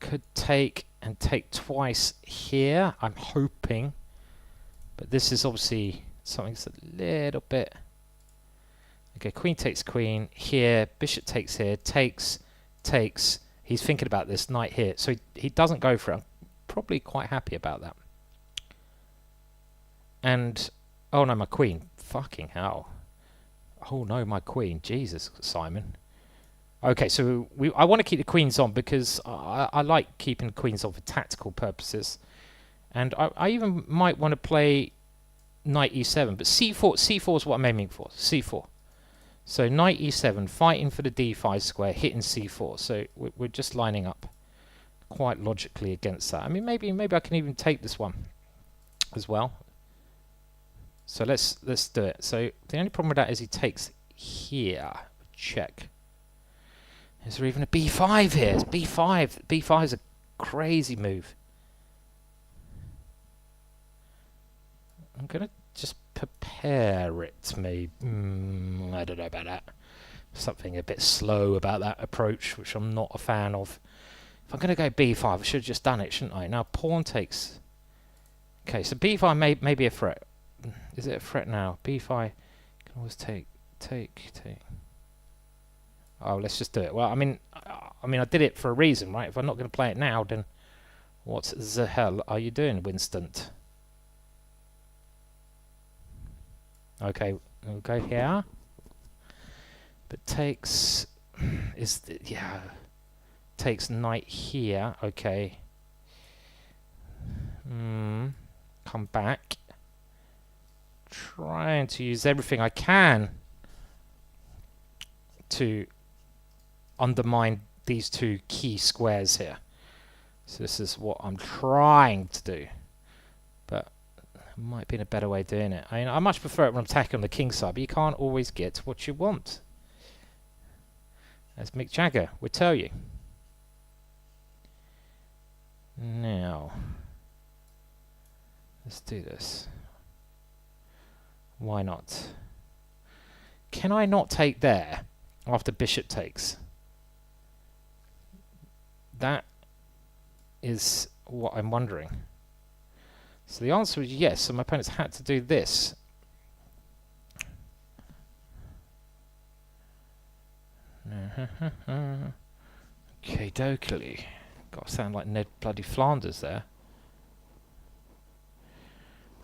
Could take and take twice here, I'm hoping. But this is obviously something that's a little bit... Okay, queen takes queen here, bishop takes here, takes... He's thinking about this knight here, so he doesn't go for it. I'm probably quite happy about that. And oh no, my queen, fucking hell. Oh no, my queen, Jesus, Simon. Okay, so I want to keep the queens on because I like keeping queens on for tactical purposes, and I even might want to play knight e7, but c4 is what I'm aiming for. C4. So knight e7, fighting for the d5 square, hitting c4. So we're just lining up quite logically against that. I mean, maybe I can even take this one as well. So let's do it. So the only problem with that is he takes here. Check. Is there even a b5 here? It's b5. b5 is a crazy move. I'm gonna just prepare it, maybe. I don't know about that. Something a bit slow about that approach, which I'm not a fan of. If I'm going to go b5, I should have just done it, shouldn't I? Now pawn takes... Okay, so b5 may be a threat. Is it a threat now? b5 can always take. Oh, let's just do it. Well, I mean, I did it for a reason, right? If I'm not going to play it now, then what the hell are you doing, Winston? Okay, we'll go here. But takes... yeah, takes knight here. Okay. Come back. Trying to use everything I can to undermine these two key squares here. So this is what I'm trying to do, but might be a better way of doing it. I mean, I much prefer it when I'm attacking on the king side, but you can't always get what you want. As Mick Jagger would tell you. Now, let's do this. Why not? Can I not take there after bishop takes? That is what I'm wondering. So the answer is yes, so my opponent's had to do this. Okay, dokily. Got to sound like Ned bloody Flanders there.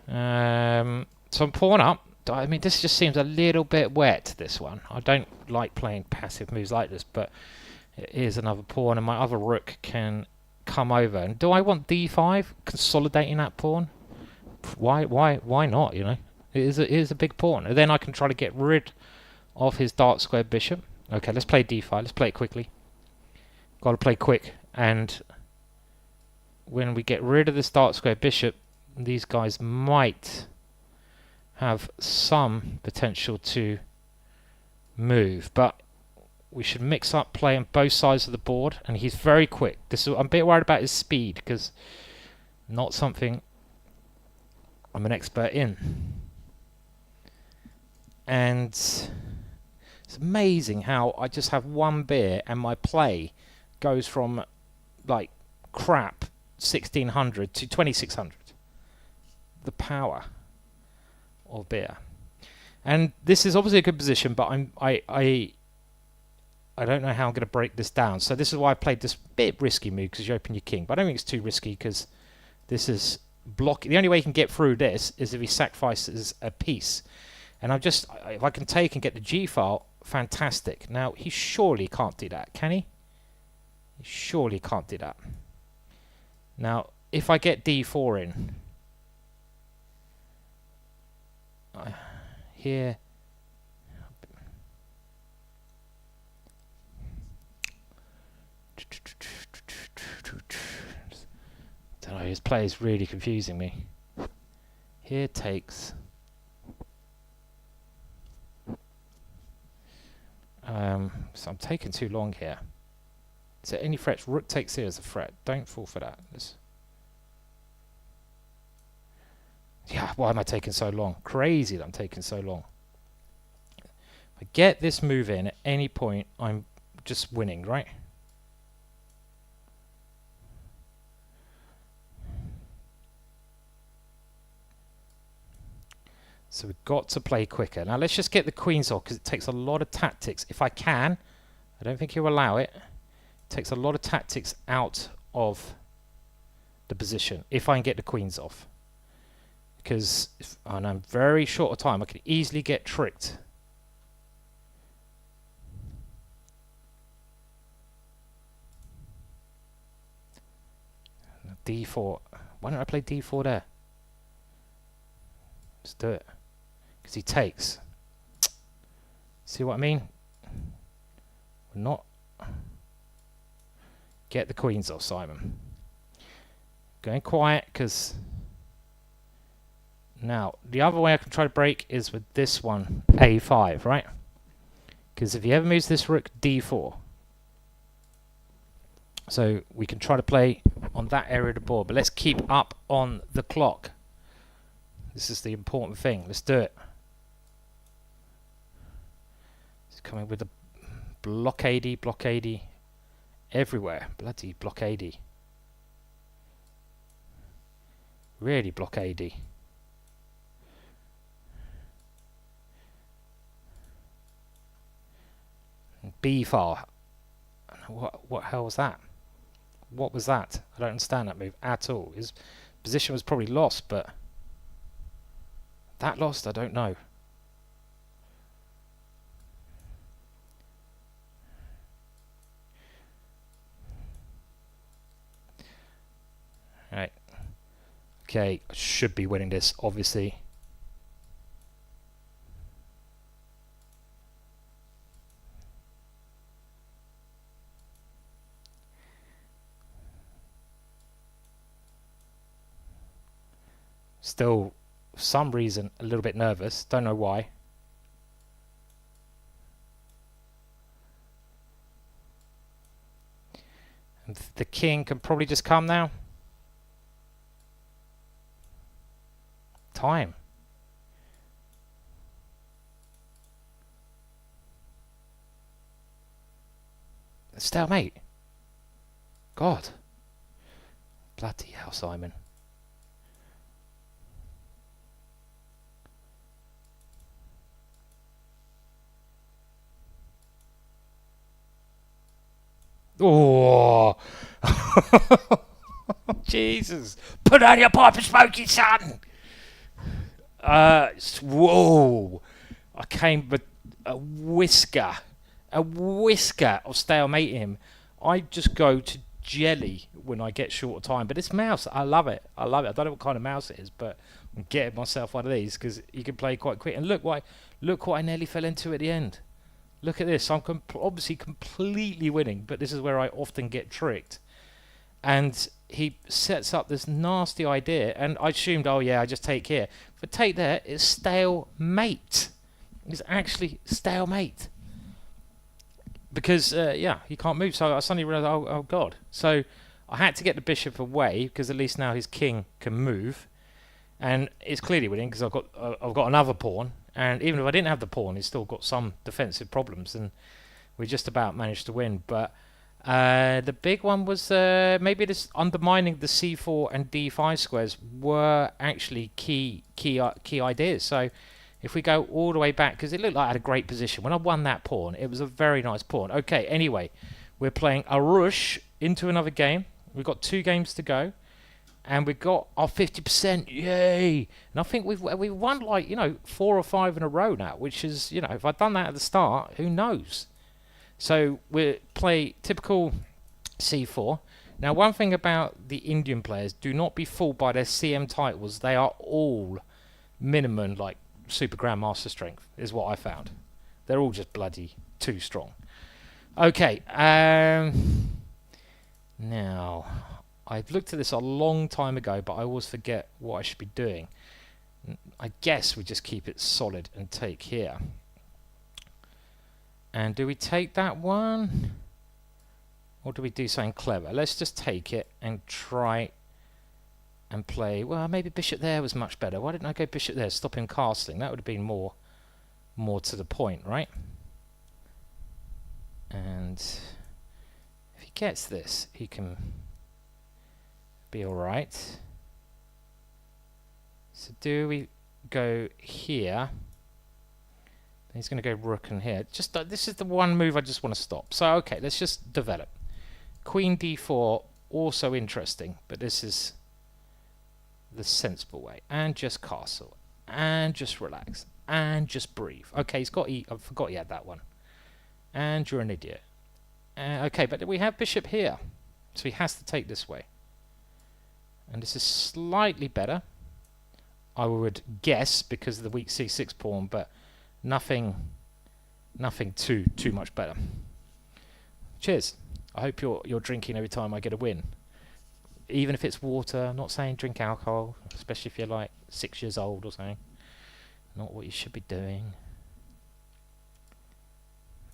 So I'm pawn up. I mean, this just seems a little bit wet, this one. I don't like playing passive moves like this, but it is another pawn, and my other rook can come over. And do I want d5, consolidating that pawn? Why not, you know? It is a big pawn. And then I can try to get rid of his dark square bishop. Okay, let's play d5. Let's play it quickly. Got to play quick. And when we get rid of this dark square bishop, these guys might have some potential to move. But we should mix up play on both sides of the board. And he's very quick. I'm a bit worried about his speed, because not something I'm an expert in. And it's amazing how I just have one beer and my play goes from like crap 1600 to 2600. The power of beer. And this is obviously a good position, but I don't know how I'm going to break this down. So this is why I played this bit risky move, because you open your king. But I don't think it's too risky, because this is block. The only way he can get through this is if he sacrifices a piece. And if I can take and get the G file, fantastic. Now, he surely can't do that, can he? He surely can't do that. Now, if I get D4 in, here, don't know, his play is really confusing me. Here takes. So I'm taking too long here. Is there any threats? Rook takes here as a threat. Don't fall for that. Yeah, why am I taking so long? Crazy that I'm taking so long. If I get this move in at any point, I'm just winning, right? So we've got to play quicker. Now let's just get the queens off, because it takes a lot of tactics. If I can, I don't think he'll allow it. It takes a lot of tactics out of the position if I can get the queens off. Because and I'm very short of time, I can easily get tricked. D4. Why don't I play D4 there? Let's do it. Because he takes. See what I mean? We're not. Get the queens off, Simon. Going quiet, because now the other way I can try to break is with this one, A5, right? Because if he ever moves this rook, D4. So we can try to play on that area of the board, but let's keep up on the clock. This is the important thing. Let's do it. He's coming with a blockadey everywhere. Bloody blockadey. Really blockadey. B file. What hell was that? What was that? I don't understand that move at all. His position was probably lost, but that lost, I don't know. Okay, should be winning this, obviously. Still, for some reason, a little bit nervous. Don't know why. And the king can probably just come now. Time. Stalemate. God. Bloody hell, Simon. Oh. Jesus. Put on your pipe and smoke it, son. Whoa. I came with a whisker of stalemate him. I just go to jelly when I get short of time. But this mouse, I love it. I don't know what kind of mouse it is, but I'm getting myself one of these because you can play quite quick. And look what I nearly fell into at the end. Look at this. I'm obviously completely winning, but this is where I often get tricked. And he sets up this nasty idea, and I assumed, oh yeah, I just take here. But take there is stalemate. It's actually stalemate. Because, yeah, he can't move. So I suddenly realised, oh God. So I had to get the bishop away, because at least now his king can move. And it's clearly winning, because I've got another pawn. And even if I didn't have the pawn, he's still got some defensive problems. And we just about managed to win. But the big one was maybe this undermining the c4 and d5 squares were actually key ideas. So if we go all the way back, because it looked like I had a great position. When I won that pawn, it was a very nice pawn. Okay, anyway, we're playing a rush into another game. We've got 2 games to go. And we've got our 50%, yay! And I think we've won like, 4 or 5 in a row now, which is, if I'd done that at the start, who knows? So we play typical c4. Now, one thing about the Indian players, do not be fooled by their CM titles. They are all minimum like Super Grandmaster strength, is what I found. They're all just bloody too strong. Okay, now I've looked at this a long time ago, but I always forget what I should be doing. I guess we just keep it solid and take here. And do we take that one? Or do we do something clever? Let's just take it and try and play. Well, maybe bishop there was much better. Why didn't I go bishop there? Stop him castling. That would have been more to the point, right? And if he gets this, he can be alright. So do we go here? He's going to go rook in here. Just this is the one move I just want to stop. So okay, let's just develop. Queen d4, also interesting, but this is the sensible way. And just castle, and just relax, and just breathe. Okay, he's got I forgot he had that one. And you're an idiot. Okay, but we have bishop here, so he has to take this way. And this is slightly better, I would guess, because of the weak c6 pawn, but nothing too much better. Cheers. I hope you're drinking every time I get a win. Even if it's water. I'm not saying drink alcohol, especially if you're like 6 years old or something. Not what you should be doing.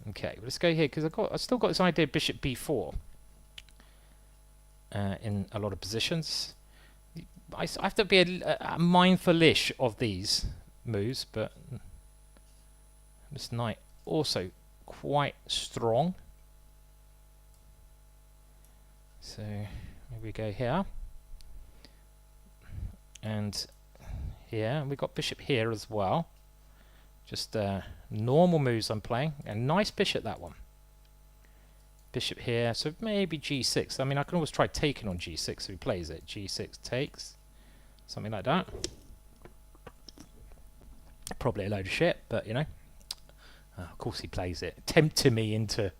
Okay, let's go here, because I've still got this idea of bishop b4 in a lot of positions. I have to be a mindful-ish of these moves, but this knight also quite strong. So maybe we go here and here, and we've got bishop here as well. Just normal moves I'm playing, and nice bishop that one. Bishop here, so maybe g6. I mean, I can always try taking on g6 if he plays it. g6 takes, something like that. Probably a load of shit, but of course he plays it, tempting me into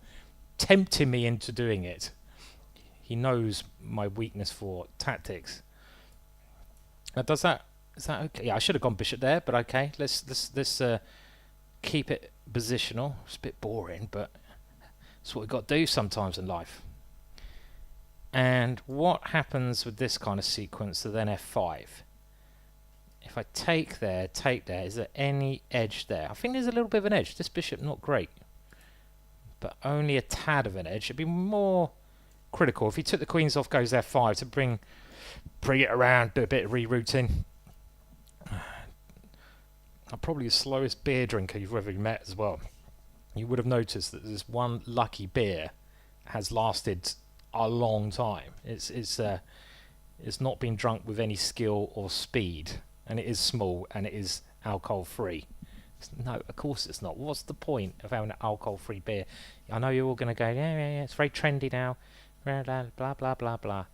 doing it. He knows my weakness for tactics. Does that, is that okay? Yeah, I should have gone bishop there, but okay. Let's keep it positional. It's a bit boring, but it's what we've got to do sometimes in life. And what happens with this kind of sequence to then f5? If I take there, is there any edge there? I think there's a little bit of an edge. This bishop not great, but only a tad of an edge. It'd be more critical if he took the queens off, goes f5 to bring it around, do a bit of rerouting. I'm probably the slowest beer drinker you've ever met as well. You would have noticed that this one lucky beer has lasted a long time. It's not been drunk with any skill or speed, and it is small and it is alcohol free. No, of course it's not. What's the point of having an alcohol free beer? I know you're all going to go, yeah, it's very trendy now, blah blah blah blah blah.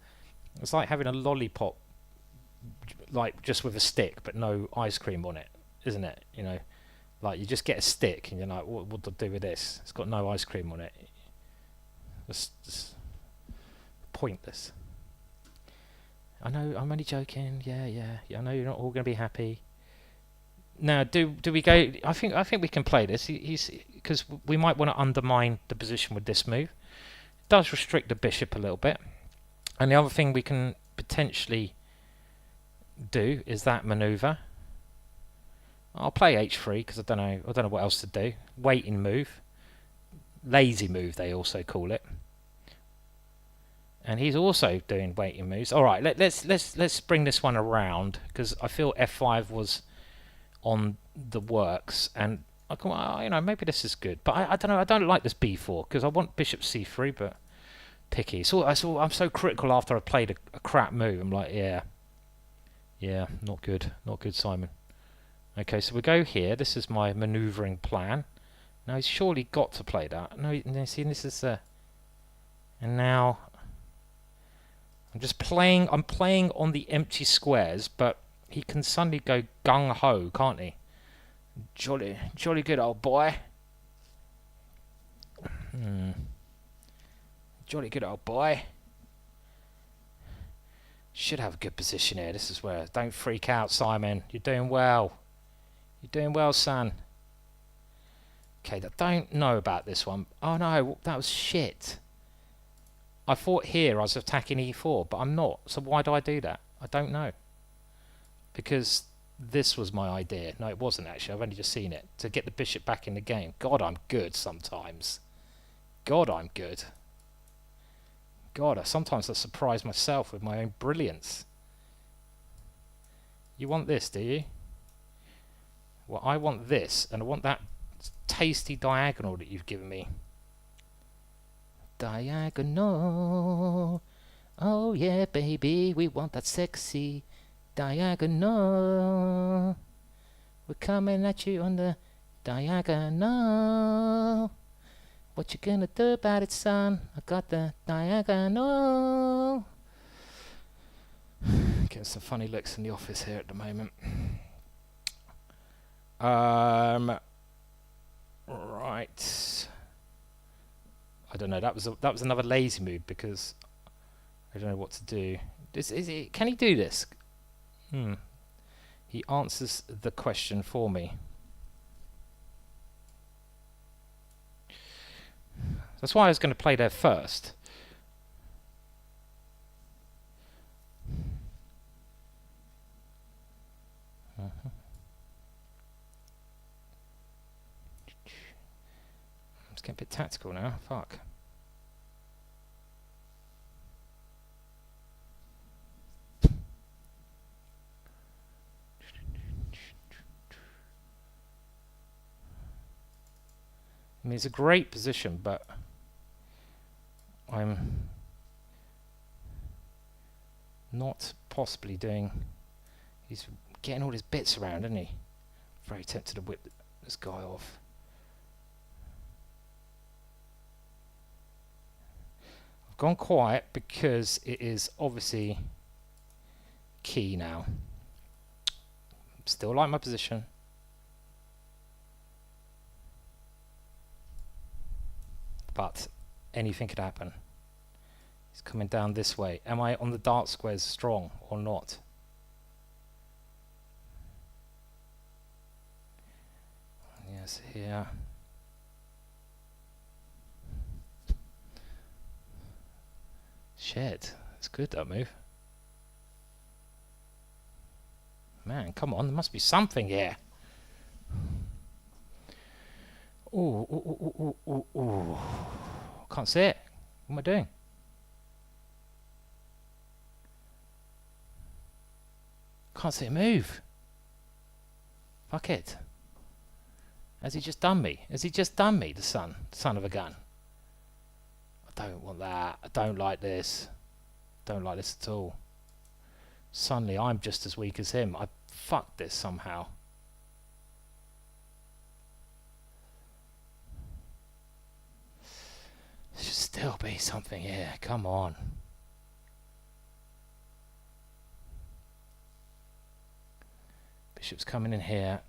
It's like having a lollipop, like just with a stick but no ice cream on it, isn't it? You know, like you just get a stick and you're like, what do I do with this? It's got no ice cream on it. It's pointless. I know, I'm only joking. Yeah. I know you're not all going to be happy. Now, do we go? I think we can play this. He's because we might want to undermine the position with this move. It does restrict the bishop a little bit. And the other thing we can potentially do is that maneuver. I'll play h3 because I don't know what else to do. Waiting move, lazy move they also call it. And he's also doing waiting moves. All right, let's bring this one around because I feel f5 was on the works, and I can, maybe this is good. But I don't know. I don't like this b4 because I want bishop c3, but picky. So I'm so critical after I played a crap move. I'm like, yeah, not good, Simon. Okay, so we go here. This is my manoeuvring plan. Now he's surely got to play that. No, see, this is and now I'm just playing. I'm playing on the empty squares, but he can suddenly go gung ho, can't he? Jolly good old boy. Jolly good old boy. Should have a good position here. This is where. Don't freak out, Simon. You're doing well. You're doing well, son. Okay, I don't know about this one. Oh no, that was shit. I thought here I was attacking e4, but I'm not. So why do I do that? I don't know. Because this was my idea. No, it wasn't actually. I've only just seen it. To get the bishop back in the game. God, I'm good sometimes. God, I'm good. God, sometimes I surprise myself with my own brilliance. You want this, do you? Well, I want this, and I want that tasty diagonal that you've given me. Diagonal. Oh yeah, baby, we want that sexy diagonal. We're coming at you on the diagonal. What you gonna do about it, son? I got the diagonal. Getting some funny looks in the office here at the moment. Right. I don't know. That was another lazy move because I don't know what to do. Can he do this? He answers the question for me. That's why I was going to play there first. It's getting a bit tactical now. Fuck. I mean, it's a great position, but I'm not possibly doing. He's getting all his bits around, isn't he? Very tempted to whip this guy off. I've gone quiet because it is obviously key now. Still like my position. But anything could happen. He's coming down this way. Am I on the dark squares strong or not? That's here. Shit, that's good, that move. Man, come on, there must be something here. Ooh, ooh, ooh, ooh, ooh, ooh. Can't see it. What am I doing? Can't see a move. Fuck it. Has he just done me? Has he just done me, the son of a gun? I don't want that. I don't like this. Don't like this at all. Suddenly I'm just as weak as him. I fucked this somehow. There should still be something here. Come on. Bishop's coming in here.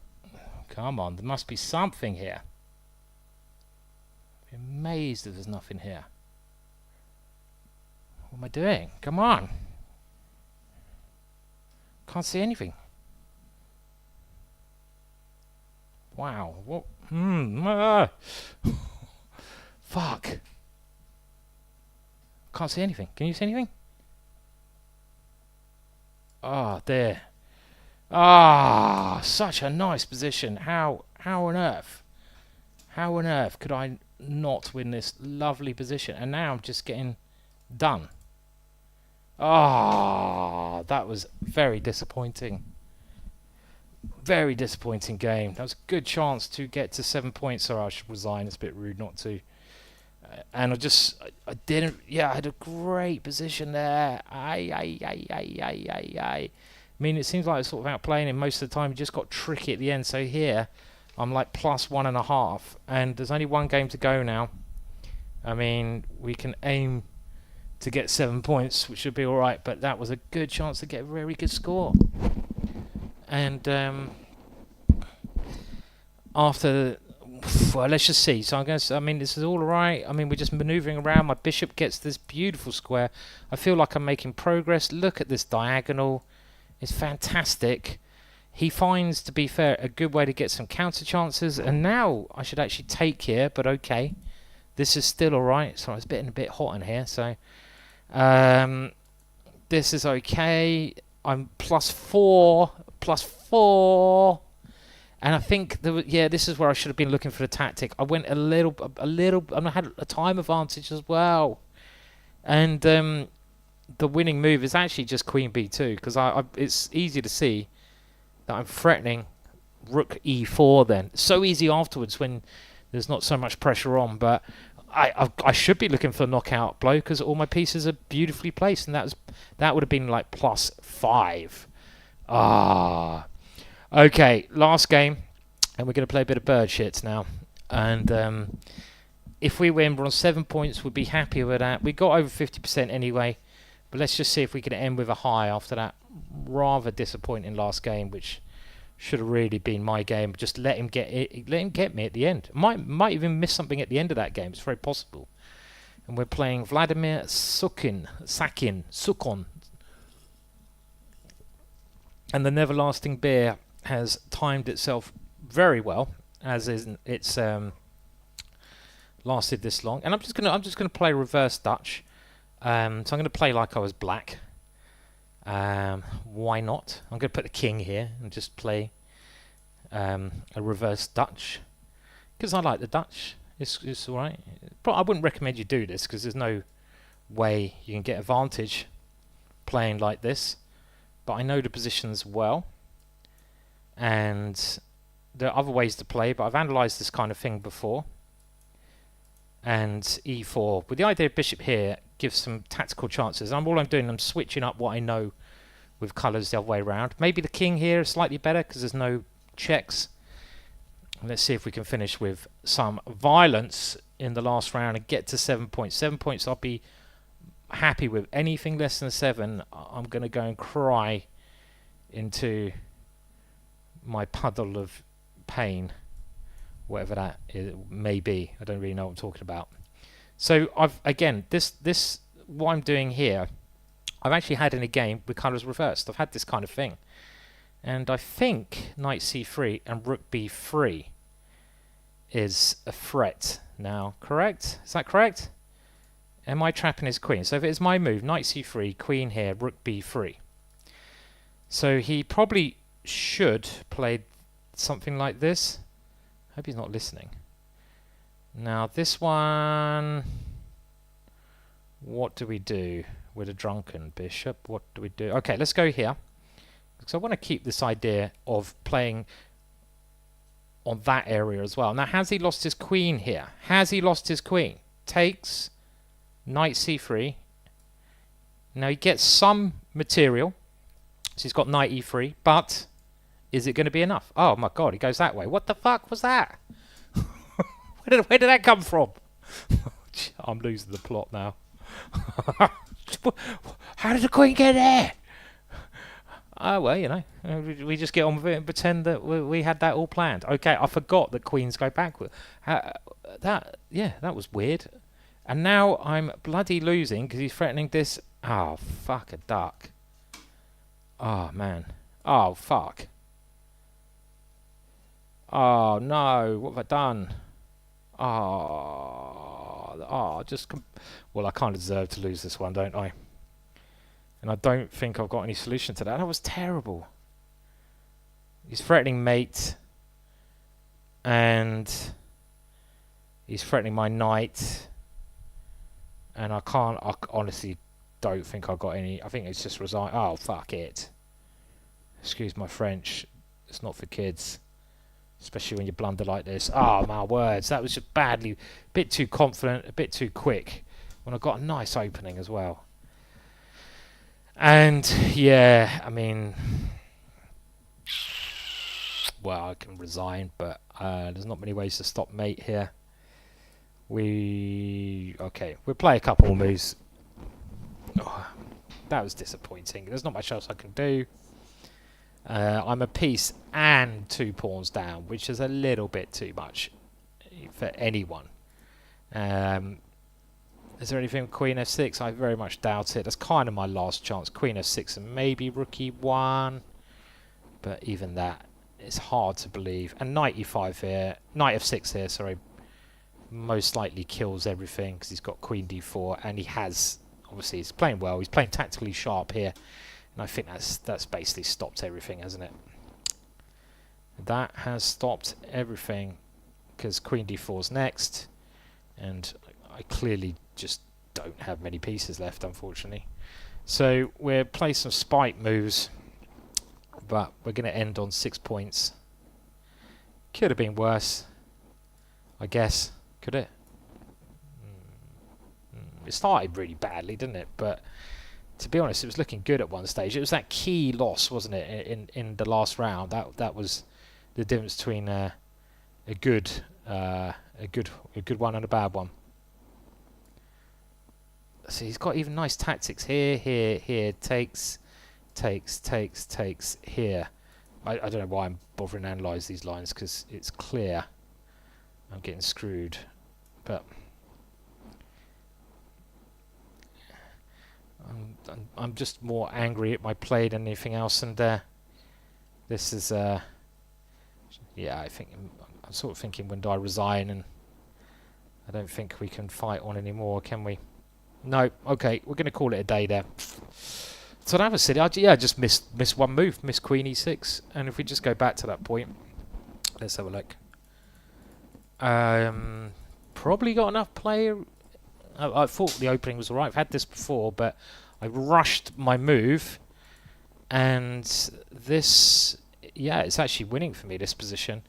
Come on, there must be something here. I'd be amazed if there's nothing here. What am I doing? Come on. Can't see anything. Wow. What? Fuck. Can't see anything. Can you see anything? Ah, there. Ah, such a nice position. How on earth? How on earth could I not win this lovely position? And now I'm just getting done. Ah, that was very disappointing. Very disappointing game. That was a good chance to get to 7 points, or I should resign. It's a bit rude not to. And I didn't. Yeah, I had a great position there. I mean, it seems like I was sort of outplaying him most of the time. He just got tricky at the end. So here, I'm like +1.5, and there's only one game to go now. I mean, we can aim to get 7 points, which should be all right. But that was a good chance to get a very good score. And after, well, let's just see. So I mean, this is all right. I mean, we're just manoeuvring around. My bishop gets this beautiful square. I feel like I'm making progress. Look at this diagonal. It's fantastic. He finds, to be fair, a good way to get some counter chances. And now I should actually take here, but okay. This is still all right. So it's getting a bit hot in here. So this is okay. I'm +4. And I think this is where I should have been looking for the tactic. I went a little, and I had a time advantage as well. And the winning move is actually just Queen B2, because it's easy to see that I'm threatening Rook E4. Then so easy afterwards when there's not so much pressure on. But I should be looking for a knockout blow because all my pieces are beautifully placed, and that would have been like +5. Ah. Okay, last game, and we're going to play a bit of bird shits now. And if we win, we're on 7 points. We'd be happy with that. We got over 50% anyway, but let's just see if we can end with a high after that rather disappointing last game, which should have really been my game. Just let him get me at the end. Might even miss something at the end of that game. It's very possible. And we're playing Vladimir Sukin. And the Neverlasting Beer has timed itself very well, as it's lasted this long. And I'm just gonna play reverse Dutch. So I'm gonna play like I was black. Why not? I'm gonna put the king here and just play a reverse Dutch because I like the Dutch. It's all right. But I wouldn't recommend you do this because there's no way you can get advantage playing like this. But I know the positions well, and there are other ways to play, but I've analysed this kind of thing before. And E4, with the idea of bishop here, gives some tactical chances. All I'm doing, I'm switching up what I know with colours the other way around. Maybe the king here is slightly better because there's no checks. Let's see if we can finish with some violence in the last round and get to 7 points. 7 points I'll be happy with. Anything less than 7, I'm going to go and cry into my puddle of pain, whatever that may be. I don't really know what I'm talking about. So this what I'm doing here, I've actually had in a game with colours reversed. I've had this kind of thing, and I think knight c3 and rook b3 is a threat now, correct? Is that correct? Am I trapping his queen? So if it's my move, knight c3, queen here, rook b3. So he probably should play something like this. Hope he's not listening. Now this one, what do we do with a drunken bishop? What do we do? Okay, let's go here. Because I want to keep this idea of playing on that area as well. Now, has he lost his queen here? Has he lost his queen? Takes, knight c3. Now he gets some material. So he's got knight e3, but is it going to be enough? Oh my god, he goes that way. What the fuck was that? Where did that come from? I'm losing the plot now. How did the queen get there? Oh, well, you know, we just get on with it and pretend that we had that all planned. Okay, I forgot that queens go backward. That was weird. And now I'm bloody losing because he's threatening this. Oh, fuck a duck. Oh, man. Oh, fuck. Oh, no. What have I done? Well, I kind of deserve to lose this one, don't I? And I don't think I've got any solution to that. That was terrible. He's threatening mate. And he's threatening my knight. And I honestly don't think I've got any. I think it's just resign. Oh, fuck it. Excuse my French. It's not for kids. Especially when you blunder like this. Oh, my words. That was just badly. A bit too confident. A bit too quick. When I got a nice opening as well. And, yeah, I mean... Well, I can resign, but there's not many ways to stop mate here. Okay, we'll play a couple more moves. Oh, that was disappointing. There's not much else I can do. I'm a piece and 2 pawns down, which is a little bit too much for anyone. Is there anything with Queen f6? I very much doubt it. That's kind of my last chance. Queen f6 and maybe rook e1. But even that, it's hard to believe. And knight e5 here. Knight f6 here, sorry. Most likely kills everything because he's got queen d4. And he has, obviously, he's playing well. He's playing tactically sharp here. And I think that's basically stopped everything, hasn't it? That has stopped everything because queen d4 is next. And I clearly just don't have many pieces left, unfortunately. So we'll play some spike moves, but we're going to end on 6 points. Could have been worse, I guess. Could it? It started really badly, didn't it? But to be honest, it was looking good at one stage. It was that key loss, wasn't it, in the last round? That was the difference between a good one and a bad one. So he's got even nice tactics here, takes, here. I don't know why I'm bothering to analyse these lines, because it's clear I'm getting screwed. But I'm just more angry at my play than anything else, and this is, yeah, I think I'm sort of thinking, when do I resign? And I don't think we can fight on anymore, can we? No, okay, we're going to call it a day there. So that was silly. I just missed one move, missed queen e6. And if we just go back to that point, let's have a look. Probably got enough play. I thought the opening was alright. I've had this before, but I rushed my move. And this, yeah, it's actually winning for me, this position.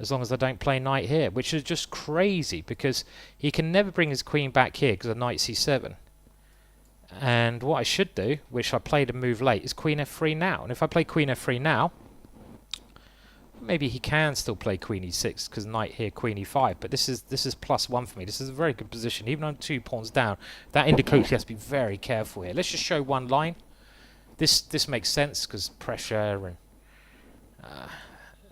As long as I don't play knight here, which is just crazy because he can never bring his queen back here because of knight c7. And what I should do, which I played a move late, is queen f3 now. And if I play queen f3 now, maybe he can still play queen e6 because knight here, queen e5. But this is +1 for me. This is a very good position. Even on 2 pawns down, that indicates he has to be very careful here. Let's just show one line. This makes sense because pressure and...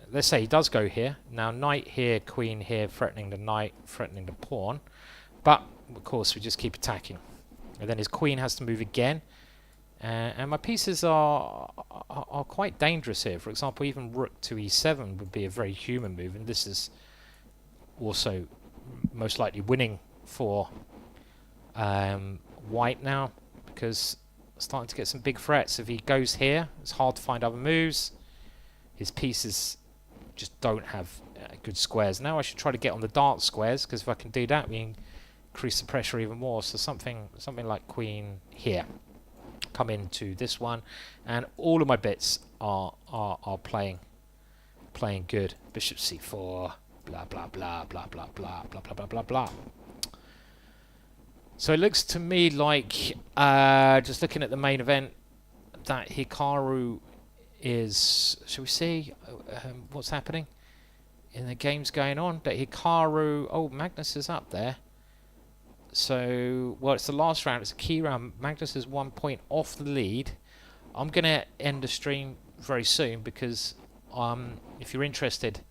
let's say he does go here. Now knight here, queen here, threatening the knight, threatening the pawn. But, of course, we just keep attacking. And then his queen has to move again. And my pieces are quite dangerous here. For example, even rook to e7 would be a very human move. And this is also most likely winning for white now, because starting to get some big threats. If he goes here, it's hard to find other moves. His pieces just don't have good squares. Now I should try to get on the dark squares, because if I can do that, we increase the pressure even more. So something like queen here. Come into this one, and all of my bits are playing good. Bishop c4, blah blah blah blah blah blah blah blah blah blah blah. So it looks to me like, just looking at the main event, that Hikaru is, shall we see what's happening in the games going on? That Hikaru, oh, Magnus is up there. So, well, it's the last round, it's a key round. Magnus is 1 point off the lead. I'm going to end the stream very soon, because if you're interested,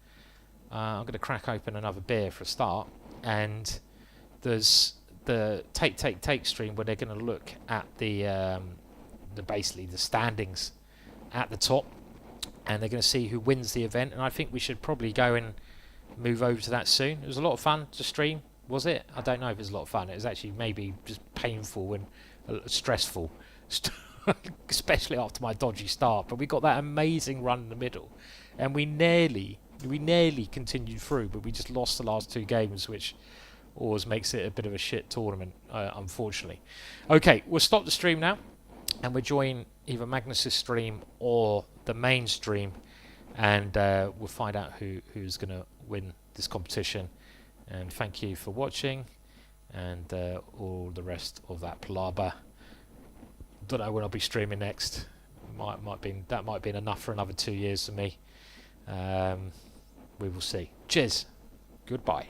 I'm going to crack open another beer for a start, and there's the take stream where they're going to look at the basically the standings at the top, and they're going to see who wins the event. And I think we should probably go and move over to that soon. It was a lot of fun to stream, was it? I don't know if it was a lot of fun. It was actually maybe just painful and stressful, especially after my dodgy start. But we got that amazing run in the middle, and we nearly continued through, but we just lost the last 2 games, which always makes it a bit of a shit tournament, unfortunately. Okay, we'll stop the stream now, and we'll join either Magnus's stream or the main stream, and we'll find out who's going to win this competition. And thank you for watching, and all the rest of that palaver. Don't know when I'll be streaming next. That might be enough for another 2 years for me. We will see. Cheers. Goodbye.